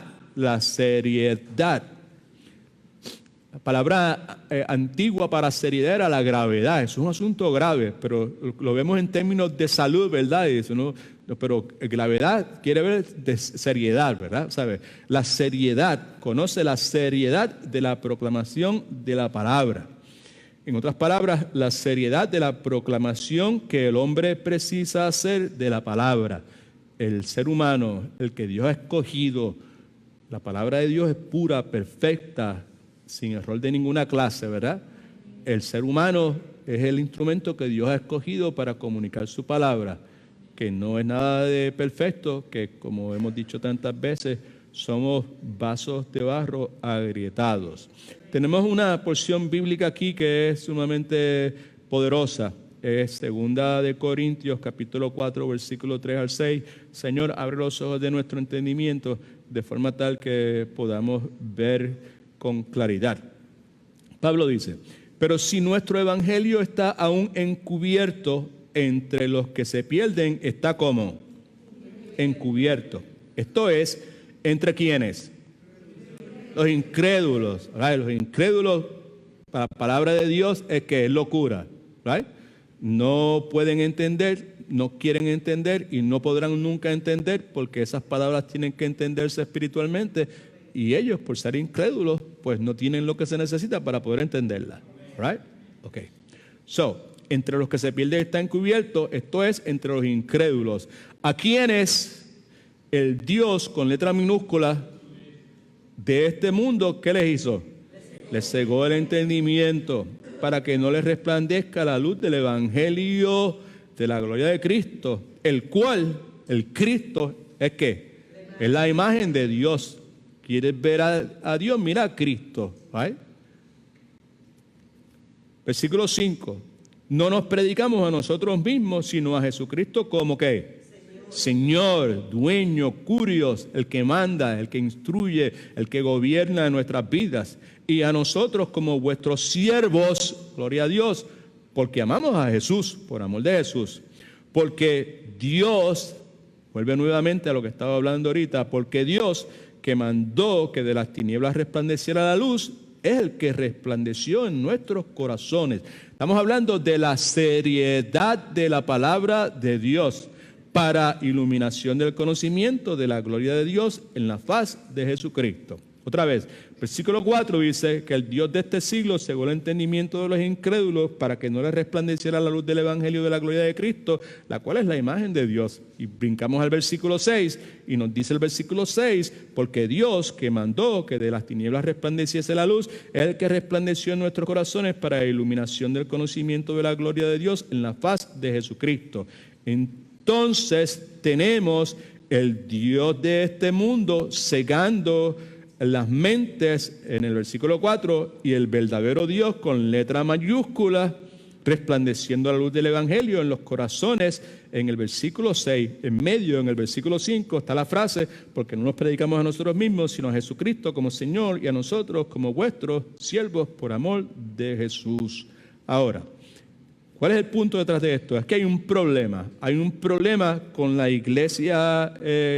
La palabra antigua para seriedad era la gravedad. Es un asunto grave, pero lo vemos en términos de salud, ¿verdad? Y eso no, pero gravedad quiere ver de seriedad, ¿verdad? ¿Sabe? La seriedad, conoce la seriedad de la proclamación de la palabra. En otras palabras, la seriedad de la proclamación que el hombre precisa hacer de la palabra. El ser humano, el que Dios ha escogido, la palabra de Dios es pura, perfecta, sin error de ninguna clase, ¿verdad? El ser humano es el instrumento que Dios ha escogido para comunicar su palabra, que no es nada de perfecto, que como hemos dicho tantas veces, somos vasos de barro agrietados. Tenemos una porción bíblica aquí que es sumamente poderosa. Es 2 Corintios, capítulo 4, versículo 3 al 6. Señor, abre los ojos de nuestro entendimiento de forma tal que podamos ver con claridad. Pablo dice, pero si nuestro evangelio está aún encubierto, entre los que se pierden está como encubierto. Esto es, ¿entre quiénes? Los incrédulos. ¿Right? Los incrédulos, para la palabra de Dios, es que es locura. ¿Right? No pueden entender, no quieren entender y no podrán nunca entender porque esas palabras tienen que entenderse espiritualmente y ellos, por ser incrédulos, pues no tienen lo que se necesita para poder entenderlas. Right? Okay. So, entre los que se pierden está encubierto, esto es, entre los incrédulos. ¿A quienes el Dios con letra minúscula de este mundo, qué les hizo? Les cegó el entendimiento para que no les resplandezca la luz del evangelio de la gloria de Cristo, el cual, el Cristo, ¿es qué? Es la imagen de Dios. ¿Quieres ver a Dios? Mira a Cristo. ¿Right? Versículo 5. No nos predicamos a nosotros mismos, sino a Jesucristo como ¿qué? Señor, dueño, curios, el que manda, el que instruye, el que gobierna nuestras vidas. Y a nosotros como vuestros siervos, gloria a Dios, porque amamos a Jesús, por amor de Jesús. Porque Dios, vuelve nuevamente a lo que estaba hablando ahorita, porque Dios que mandó que de las tinieblas resplandeciera la luz, es el que resplandeció en nuestros corazones. Estamos hablando de la seriedad de la palabra de Dios para iluminación del conocimiento de la gloria de Dios en la faz de Jesucristo. Otra vez, versículo 4 dice que el Dios de este siglo cegó el entendimiento de los incrédulos para que no les resplandeciera la luz del evangelio de la gloria de Cristo, la cual es la imagen de Dios. Y brincamos al versículo 6 y nos dice el versículo 6, porque Dios que mandó que de las tinieblas resplandeciese la luz, es el que resplandeció en nuestros corazones para iluminación del conocimiento de la gloria de Dios en la faz de Jesucristo. Entonces tenemos el Dios de este mundo cegando las mentes en el versículo 4 y el verdadero Dios con letra mayúscula resplandeciendo la luz del evangelio en los corazones en el versículo 6. En medio, en el versículo 5 está la frase, porque no nos predicamos a nosotros mismos sino a Jesucristo como Señor y a nosotros como vuestros siervos por amor de Jesús. Ahora, ¿cuál es el punto detrás de esto? Es que hay un problema con la iglesia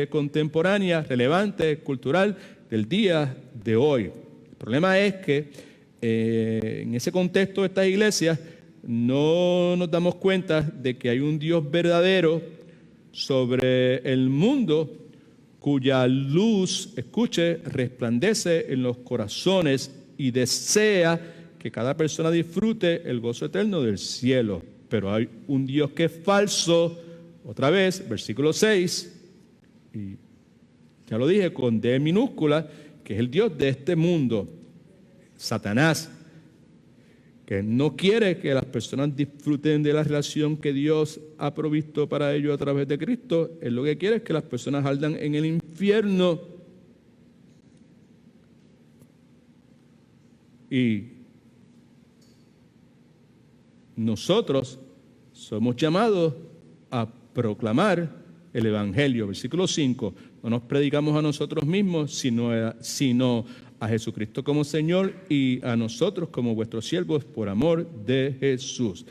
contemporánea, relevante, cultural, del día de hoy. El problema es que en ese contexto de estas iglesias no nos damos cuenta de que hay un Dios verdadero sobre el mundo cuya luz, escuche, resplandece en los corazones y desea que cada persona disfrute el gozo eterno del cielo. Pero hay un Dios que es falso, otra vez, versículo 6, y ya lo dije, con D minúscula, que es el Dios de este mundo, Satanás, que no quiere que las personas disfruten de la relación que Dios ha provisto para ellos a través de Cristo. Él lo que quiere es que las personas ardan en el infierno. Y nosotros somos llamados a proclamar el Evangelio. Versículo 5, no nos predicamos a nosotros mismos, sino a Jesucristo como Señor y a nosotros como vuestros siervos por amor de Jesús.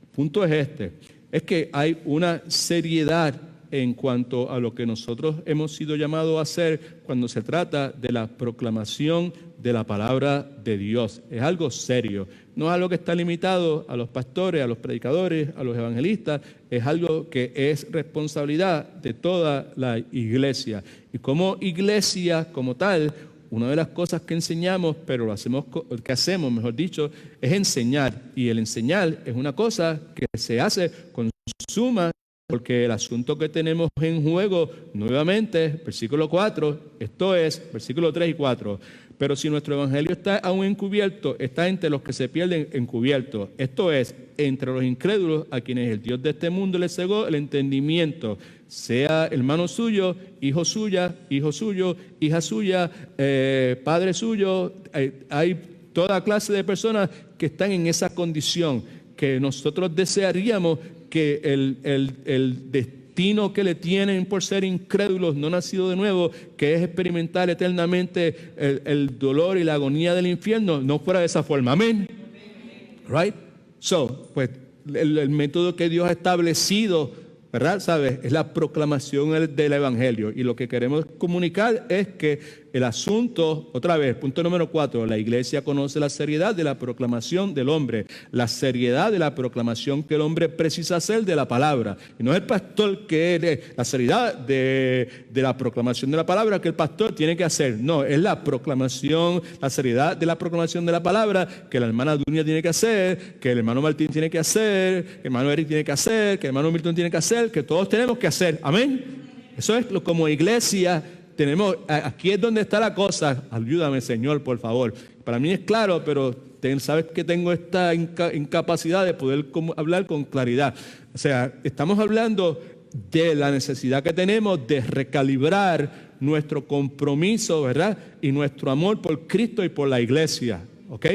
El punto es este, es que hay una seriedad en cuanto a lo que nosotros hemos sido llamados a hacer cuando se trata de la proclamación de la palabra de Dios. Es algo serio, no es algo que está limitado a los pastores, a los predicadores, a los evangelistas, es algo que es responsabilidad de toda la iglesia. Y como iglesia, como tal, una de las cosas que enseñamos, pero lo hacemos, que hacemos, mejor dicho, es enseñar. Y el enseñar es una cosa que se hace con suma, porque el asunto que tenemos en juego, nuevamente, versículo 4, esto es, versículo 3 y 4. Pero si nuestro evangelio está aún encubierto, está entre los que se pierden encubierto. Esto es, entre los incrédulos a quienes el Dios de este mundo les cegó el entendimiento, sea hermano suyo, hijo suyo, hija suya, padre suyo. Hay toda clase de personas que están en esa condición, que nosotros desearíamos que el destino que le tienen por ser incrédulos, no nacidos de nuevo, que es experimentar eternamente el dolor y la agonía del infierno, no fuera de esa forma. Amén. Right? So, pues el método que Dios ha establecido, ¿verdad? ¿Sabes? Es la proclamación del evangelio. Y lo que queremos comunicar es que el asunto, otra vez, punto número 4, la iglesia conoce la seriedad de la proclamación del hombre, la seriedad de la proclamación que el hombre precisa hacer de la palabra. Y no es el pastor la seriedad de la proclamación de la palabra que el pastor tiene que hacer. No, es la proclamación, la seriedad de la proclamación de la palabra que la hermana Dunia tiene que hacer, que el hermano Martín tiene que hacer, que el hermano Eric tiene que hacer, que el hermano Milton tiene que hacer, que todos tenemos que hacer. Amén. Eso es como iglesia. Tenemos, aquí es donde está la cosa. Ayúdame, Señor, por favor. Para mí es claro, pero sabes que tengo esta incapacidad de poder hablar con claridad. O sea, estamos hablando de la necesidad que tenemos de recalibrar nuestro compromiso, ¿verdad? Y nuestro amor por Cristo y por la iglesia. ¿Ok?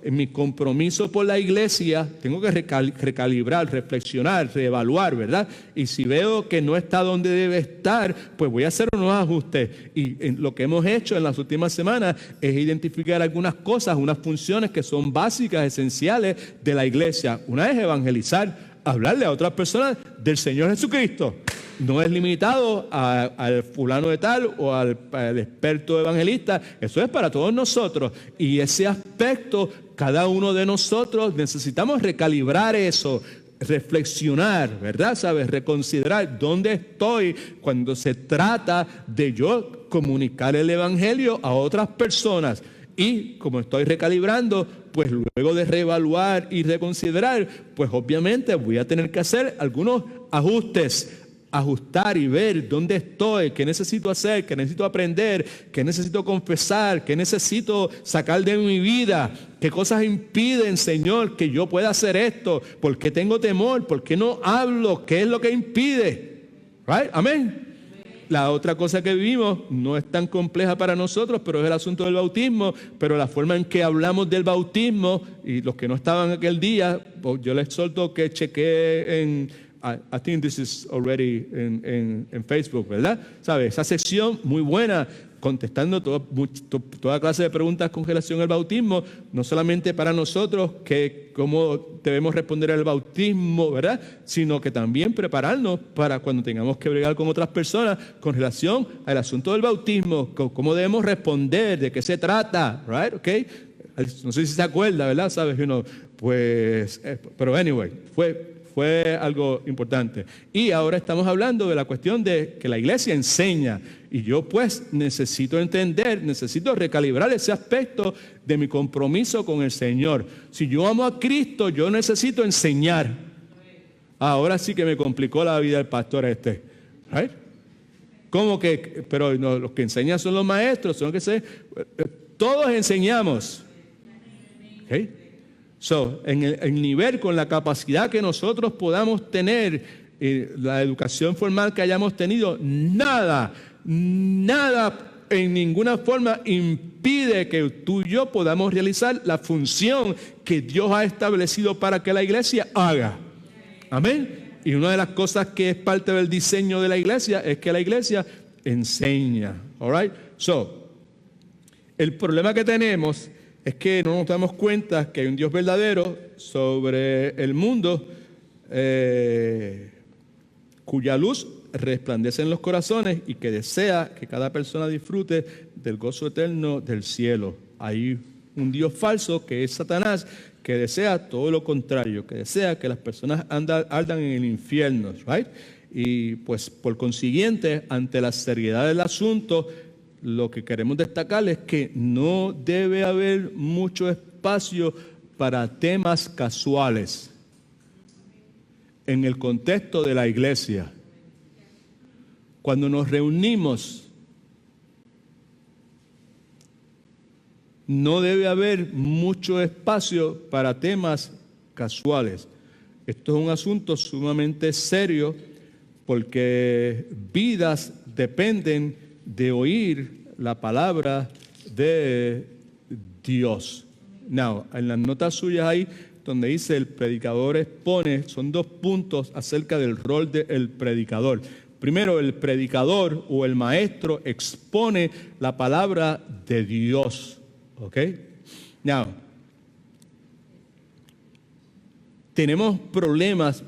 En mi compromiso por la iglesia, tengo que recalibrar, reflexionar, reevaluar, ¿verdad? Y si veo que no está donde debe estar, pues voy a hacer unos ajustes. Y lo que hemos hecho en las últimas semanas es identificar algunas cosas, unas funciones que son básicas, esenciales de la iglesia. Una es evangelizar, hablarle a otras personas del Señor Jesucristo. No es limitado al fulano de tal o al experto evangelista. Eso es para todos nosotros. Y ese aspecto, cada uno de nosotros necesitamos recalibrar eso, reflexionar, ¿verdad? ¿Sabes? Reconsiderar dónde estoy cuando se trata de yo comunicar el evangelio a otras personas. Y como estoy recalibrando, pues luego de reevaluar y reconsiderar, pues obviamente voy a tener que hacer algunos ajustes, ajustar y ver dónde estoy, qué necesito hacer, qué necesito aprender, qué necesito confesar, qué necesito sacar de mi vida, qué cosas impiden, Señor, que yo pueda hacer esto, por qué tengo temor, por qué no hablo, qué es lo que impide. Right? Amén. La otra cosa que vivimos no es tan compleja para nosotros, pero es el asunto del bautismo. Pero la forma en que hablamos del bautismo, y los que no estaban aquel día, pues yo les exhorto que chequeen I think this is already en Facebook, ¿verdad? ¿Sabes? Esa sección muy buena, contestando toda clase de preguntas con relación al bautismo, no solamente para nosotros, que cómo debemos responder al bautismo, ¿verdad? Sino que también prepararnos para cuando tengamos que bregar con otras personas con relación al asunto del bautismo, cómo debemos responder, de qué se trata, ¿right? ¿Okay? No sé si se acuerda, ¿verdad? ¿Sabes? Pues, pero anyway, fue algo importante. Y ahora estamos hablando de la cuestión de que la iglesia enseña. Y yo pues necesito entender, necesito recalibrar ese aspecto de mi compromiso con el Señor. Si yo amo a Cristo, yo necesito enseñar. Ahora sí que me complicó la vida el pastor este. ¿Right? ¿Cómo que? Pero no, los que enseñan son los maestros, son los que todos enseñamos. ¿Okay? En el nivel, con la capacidad que nosotros podamos tener, la educación formal que hayamos tenido, nada en ninguna forma impide que tú y yo podamos realizar la función que Dios ha establecido para que la iglesia haga. Amén. Y una de las cosas que es parte del diseño de la iglesia es que la iglesia enseña. All right? El problema que tenemos es que no nos damos cuenta que hay un Dios verdadero sobre el mundo, cuya luz resplandece en los corazones y que desea que cada persona disfrute del gozo eterno del cielo. Hay un Dios falso que es Satanás, que desea todo lo contrario, que desea que las personas ardan en el infierno, right? Y pues por consiguiente, ante la seriedad del asunto, lo que queremos destacar es que no debe haber mucho espacio para temas casuales en el contexto de la iglesia. Cuando nos reunimos, no debe haber mucho espacio para temas casuales. Esto es un asunto sumamente serio porque vidas dependen de oír la palabra de Dios. Now, en las notas suyas ahí, donde dice el predicador expone, son 2 puntos acerca del rol del predicador. Primero, el predicador o el maestro expone la palabra de Dios. ¿Ok? Now, tenemos problemas,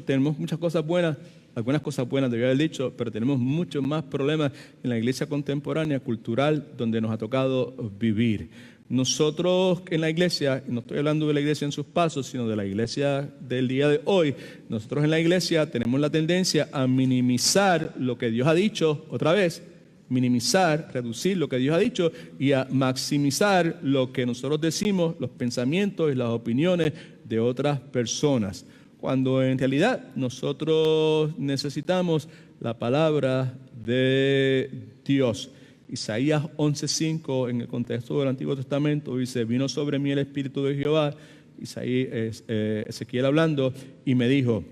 tenemos muchas cosas buenas, algunas cosas buenas debía haber dicho, pero tenemos muchos más problemas en la iglesia contemporánea, cultural, donde nos ha tocado vivir. Nosotros en la iglesia, no estoy hablando de la iglesia en sus pasos, sino de la iglesia del día de hoy, nosotros en la iglesia tenemos la tendencia a minimizar lo que Dios ha dicho, otra vez, minimizar, reducir lo que Dios ha dicho y a maximizar lo que nosotros decimos, los pensamientos y las opiniones de otras personas. Cuando en realidad nosotros necesitamos la palabra de Dios. Isaías 11:5 en el contexto del Antiguo Testamento dice: vino sobre mí el Espíritu de Jehová, Ezequiel hablando, y me dijo: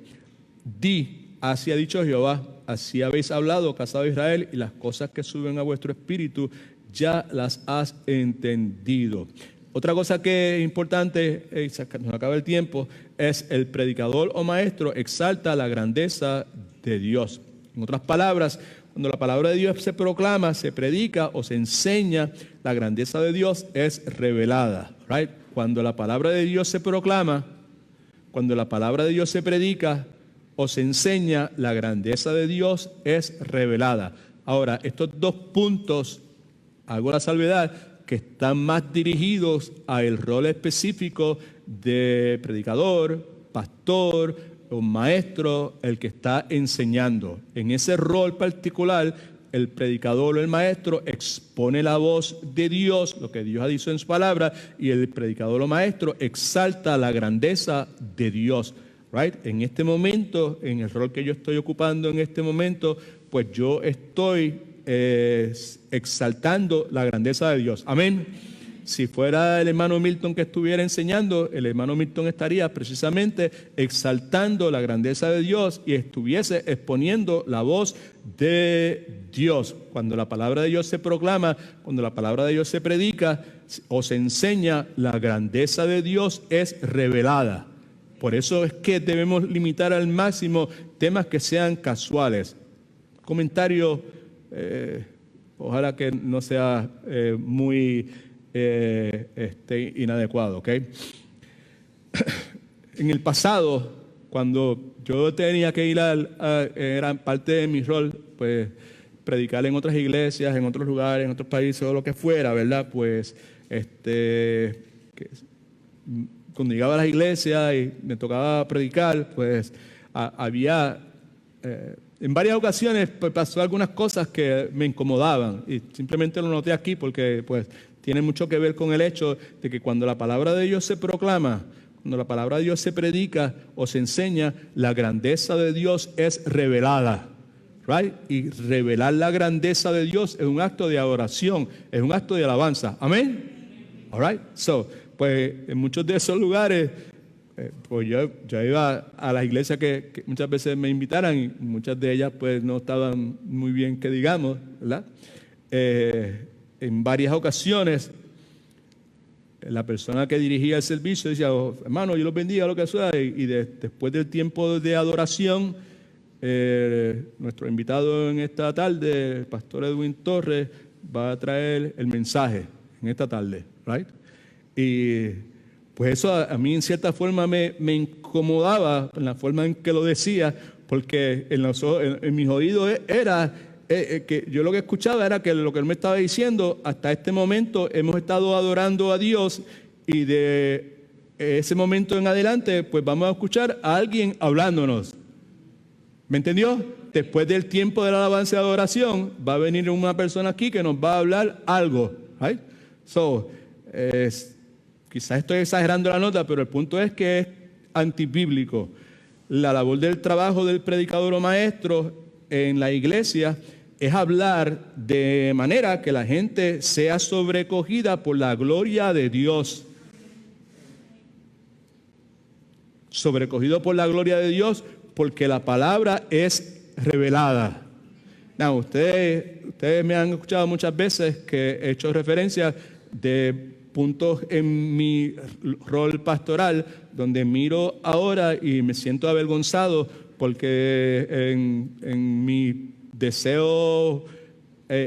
di, así ha dicho Jehová, así habéis hablado, casa de Israel, y las cosas que suben a vuestro espíritu ya las has entendido. Otra cosa que es importante, nos acaba el tiempo, es el predicador o maestro exalta la grandeza de Dios. En otras palabras, cuando la palabra de Dios se proclama, se predica o se enseña, la grandeza de Dios es revelada. Right? Cuando la palabra de Dios se proclama, cuando la palabra de Dios se predica o se enseña, la grandeza de Dios es revelada. Ahora, estos dos puntos, hago la salvedad, que están más dirigidos al rol específico de predicador, pastor o maestro, el que está enseñando. En ese rol particular, el predicador o el maestro expone la voz de Dios, lo que Dios ha dicho en su palabra, y el predicador o maestro exalta la grandeza de Dios. Right? En este momento, en el rol que yo estoy ocupando en este momento, pues yo estoy exaltando la grandeza de Dios. Amén. Si fuera el hermano Milton que estuviera enseñando, el hermano Milton estaría precisamente exaltando la grandeza de Dios y estuviese exponiendo la voz de Dios. Cuando la palabra de Dios se proclama, cuando la palabra de Dios se predica o se enseña, la grandeza de Dios es revelada. Por eso es que debemos limitar al máximo temas que sean casuales. Comentario, ojalá que no sea muy inadecuado, ¿ok? En el pasado, cuando yo tenía que ir era parte de mi rol, pues predicar en otras iglesias, en otros lugares, en otros países o lo que fuera, ¿verdad? Pues cuando llegaba a las iglesias y me tocaba predicar, pues había en varias ocasiones pues, pasó algunas cosas que me incomodaban y simplemente lo noté aquí porque pues tiene mucho que ver con el hecho de que cuando la palabra de Dios se proclama, cuando la palabra de Dios se predica o se enseña, la grandeza de Dios es revelada. Right? Y revelar la grandeza de Dios es un acto de adoración, es un acto de alabanza. Amén. All right. So, pues en muchos de esos lugares, pues yo iba a las iglesias que muchas veces me invitaran y muchas de ellas pues no estaban muy bien que digamos, ¿verdad? En varias ocasiones la persona que dirigía el servicio decía: oh, hermano, yo los bendiga, lo que sea, y después del tiempo de adoración, nuestro invitado en esta tarde, el pastor Edwin Torres, va a traer el mensaje en esta tarde, right? Y pues eso a mí en cierta forma me incomodaba en la forma en que lo decía, porque en mis oídos era que yo lo que escuchaba era que lo que él me estaba diciendo: hasta este momento hemos estado adorando a Dios y de ese momento en adelante pues vamos a escuchar a alguien hablándonos. ¿Me entendió? Después del tiempo de la alabanza y adoración va a venir una persona aquí que nos va a hablar algo. Right? So, quizás estoy exagerando la nota, pero el punto es que es antibíblico. La labor del trabajo del predicador o maestro en la iglesia es hablar de manera que la gente sea sobrecogida por la gloria de Dios. Sobrecogido por la gloria de Dios porque la palabra es revelada. Now, ustedes me han escuchado muchas veces que he hecho referencia de puntos en mi rol pastoral donde miro ahora y me siento avergonzado porque en mi deseo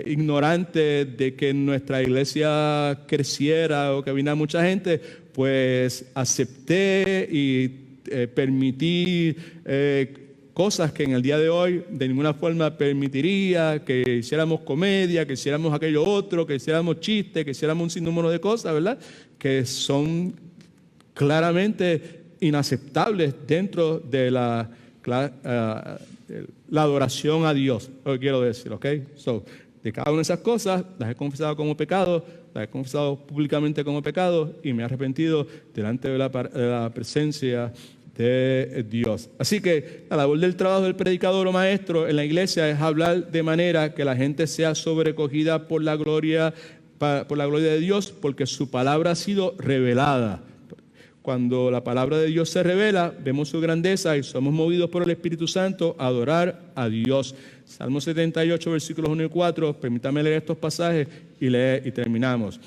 ignorante de que nuestra iglesia creciera o que viniera mucha gente, pues acepté y permitir cosas que en el día de hoy de ninguna forma permitiría, que hiciéramos comedia, que hiciéramos aquello otro, que hiciéramos chistes, que hiciéramos un sinnúmero de cosas, ¿verdad? Que son claramente inaceptables dentro de la adoración a Dios, lo que quiero decir, ¿ok? De cada una de esas cosas las he confesado como pecado, las he confesado públicamente como pecado y me he arrepentido delante de la presencia de Dios. Así que la labor del trabajo del predicador o maestro en la iglesia es hablar de manera que la gente sea sobrecogida por la gloria de Dios, porque su palabra ha sido revelada. Cuando la palabra de Dios se revela, vemos su grandeza y somos movidos por el Espíritu Santo a adorar a Dios. Salmo 78, versículos 1 y 4, permítame leer estos pasajes y terminamos.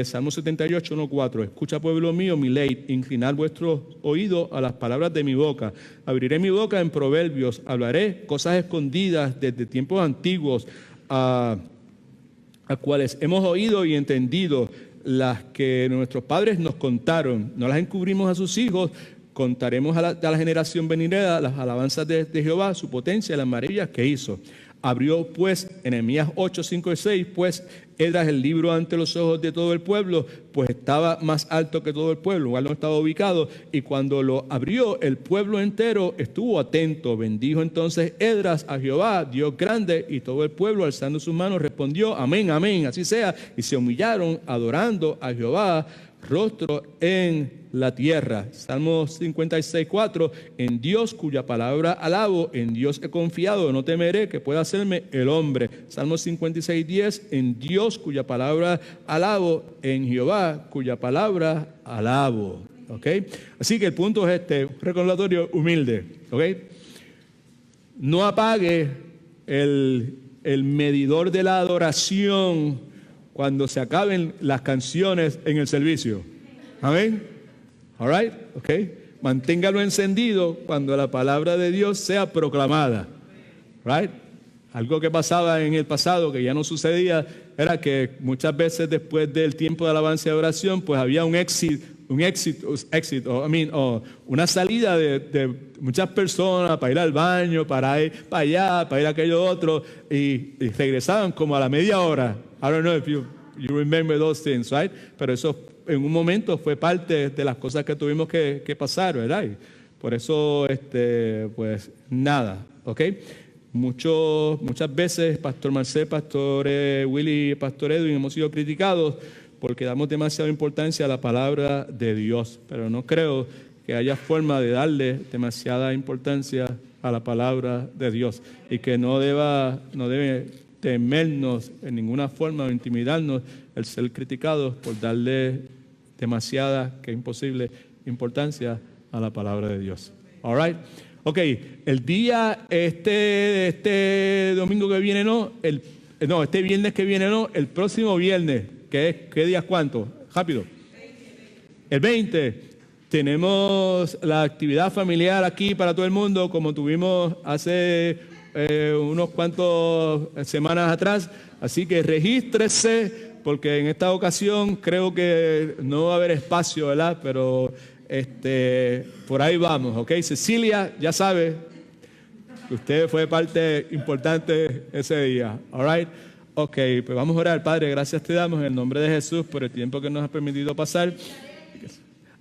Salmo 78, 1, 4. Escucha, pueblo mío, mi ley, inclinad vuestros oídos a las palabras de mi boca. Abriré mi boca en proverbios, hablaré cosas escondidas desde tiempos antiguos, a cuales hemos oído y entendido, las que nuestros padres nos contaron. No las encubrimos a sus hijos, contaremos a la generación venidera las alabanzas de Jehová, su potencia y las maravillas que hizo. Abrió pues, en Nehemías 8, 5 y 6, pues Esdras el libro ante los ojos de todo el pueblo, pues estaba más alto que todo el pueblo, igual no estaba ubicado, y cuando lo abrió el pueblo entero estuvo atento. Bendijo entonces Esdras a Jehová, Dios grande, y todo el pueblo alzando sus manos respondió, amén, amén, así sea, y se humillaron adorando a Jehová, rostro en la tierra. Salmo 56, 4. En Dios cuya palabra alabo, en Dios he confiado, no temeré que pueda hacerme el hombre. Salmo 56, 10. En Dios cuya palabra alabo, en Jehová cuya palabra alabo. ¿Ok? Así que el punto es un recordatorio humilde. ¿Ok? No apague el medidor de la adoración cuando se acaben las canciones en el servicio. Amén. All right, ok. Manténgalo encendido cuando la palabra de Dios sea proclamada. Right. Algo que pasaba en el pasado, que ya no sucedía, era que muchas veces después del tiempo de alabanza y oración, pues había una salida de muchas personas para ir al baño, para ir para allá, para ir a aquello otro, y regresaban como a la media hora. I don't know if you remember those things, right? Pero eso en un momento fue parte de las cosas que tuvimos que pasar, ¿verdad? Y por eso, pues nada, ¿ok? Muchas veces, Pastor Marcel, Pastor Willy, Pastor Edwin, hemos sido criticados porque damos demasiada importancia a la palabra de Dios, pero no creo que haya forma de darle demasiada importancia a la palabra de Dios y que no debe temernos en ninguna forma o intimidarnos el ser criticados por darle demasiada, que es imposible, importancia a la palabra de Dios. All right. Ok, el día, este domingo que viene este viernes que viene el próximo viernes, ¿qué día es cuánto? Rápido. El 20, tenemos la actividad familiar aquí para todo el mundo, como tuvimos hace unos cuantos semanas atrás, así que regístrese, porque en esta ocasión creo que no va a haber espacio, ¿verdad? Pero por ahí vamos, ¿ok? Cecilia, ya sabe, usted fue parte importante ese día, all right? Ok, pues vamos a orar. Padre, gracias te damos en el nombre de Jesús por el tiempo que nos ha permitido pasar.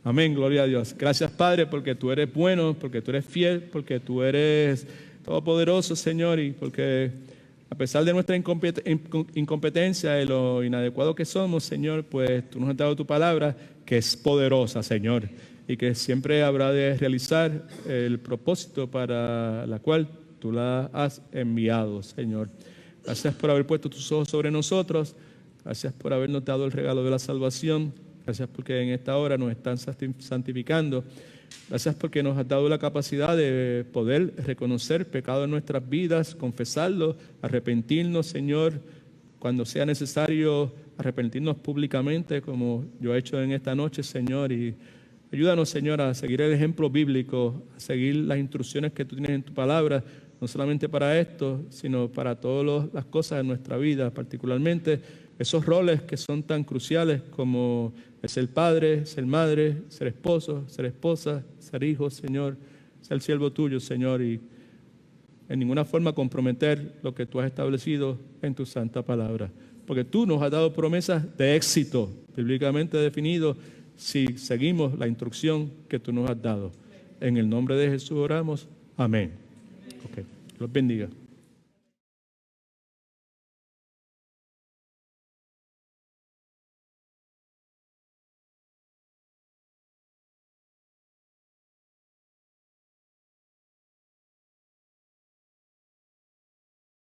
Amén, gloria a Dios. Gracias, Padre, porque tú eres bueno, porque tú eres fiel, porque tú eres todopoderoso, Señor, y porque a pesar de nuestra incompetencia y lo inadecuado que somos, Señor, pues tú nos has dado tu palabra que es poderosa, Señor, y que siempre habrá de realizar el propósito para la cual tú la has enviado, Señor. Gracias por haber puesto tus ojos sobre nosotros. Gracias por habernos dado el regalo de la salvación. Gracias porque en esta hora nos están santificando. Gracias porque nos has dado la capacidad de poder reconocer pecado en nuestras vidas, confesarlo, arrepentirnos, Señor, cuando sea necesario, arrepentirnos públicamente, como yo he hecho en esta noche, Señor. Y ayúdanos, Señor, a seguir el ejemplo bíblico, a seguir las instrucciones que tú tienes en tu palabra, no solamente para esto, sino para todas las cosas de nuestra vida, particularmente esos roles que son tan cruciales como el ser padre, ser madre, ser esposo, ser esposa, ser hijo, Señor, ser siervo tuyo, Señor, y en ninguna forma comprometer lo que tú has establecido en tu santa palabra. Porque tú nos has dado promesas de éxito, bíblicamente definido, si seguimos la instrucción que tú nos has dado. En el nombre de Jesús oramos. Amén. Okay. Los bendiga.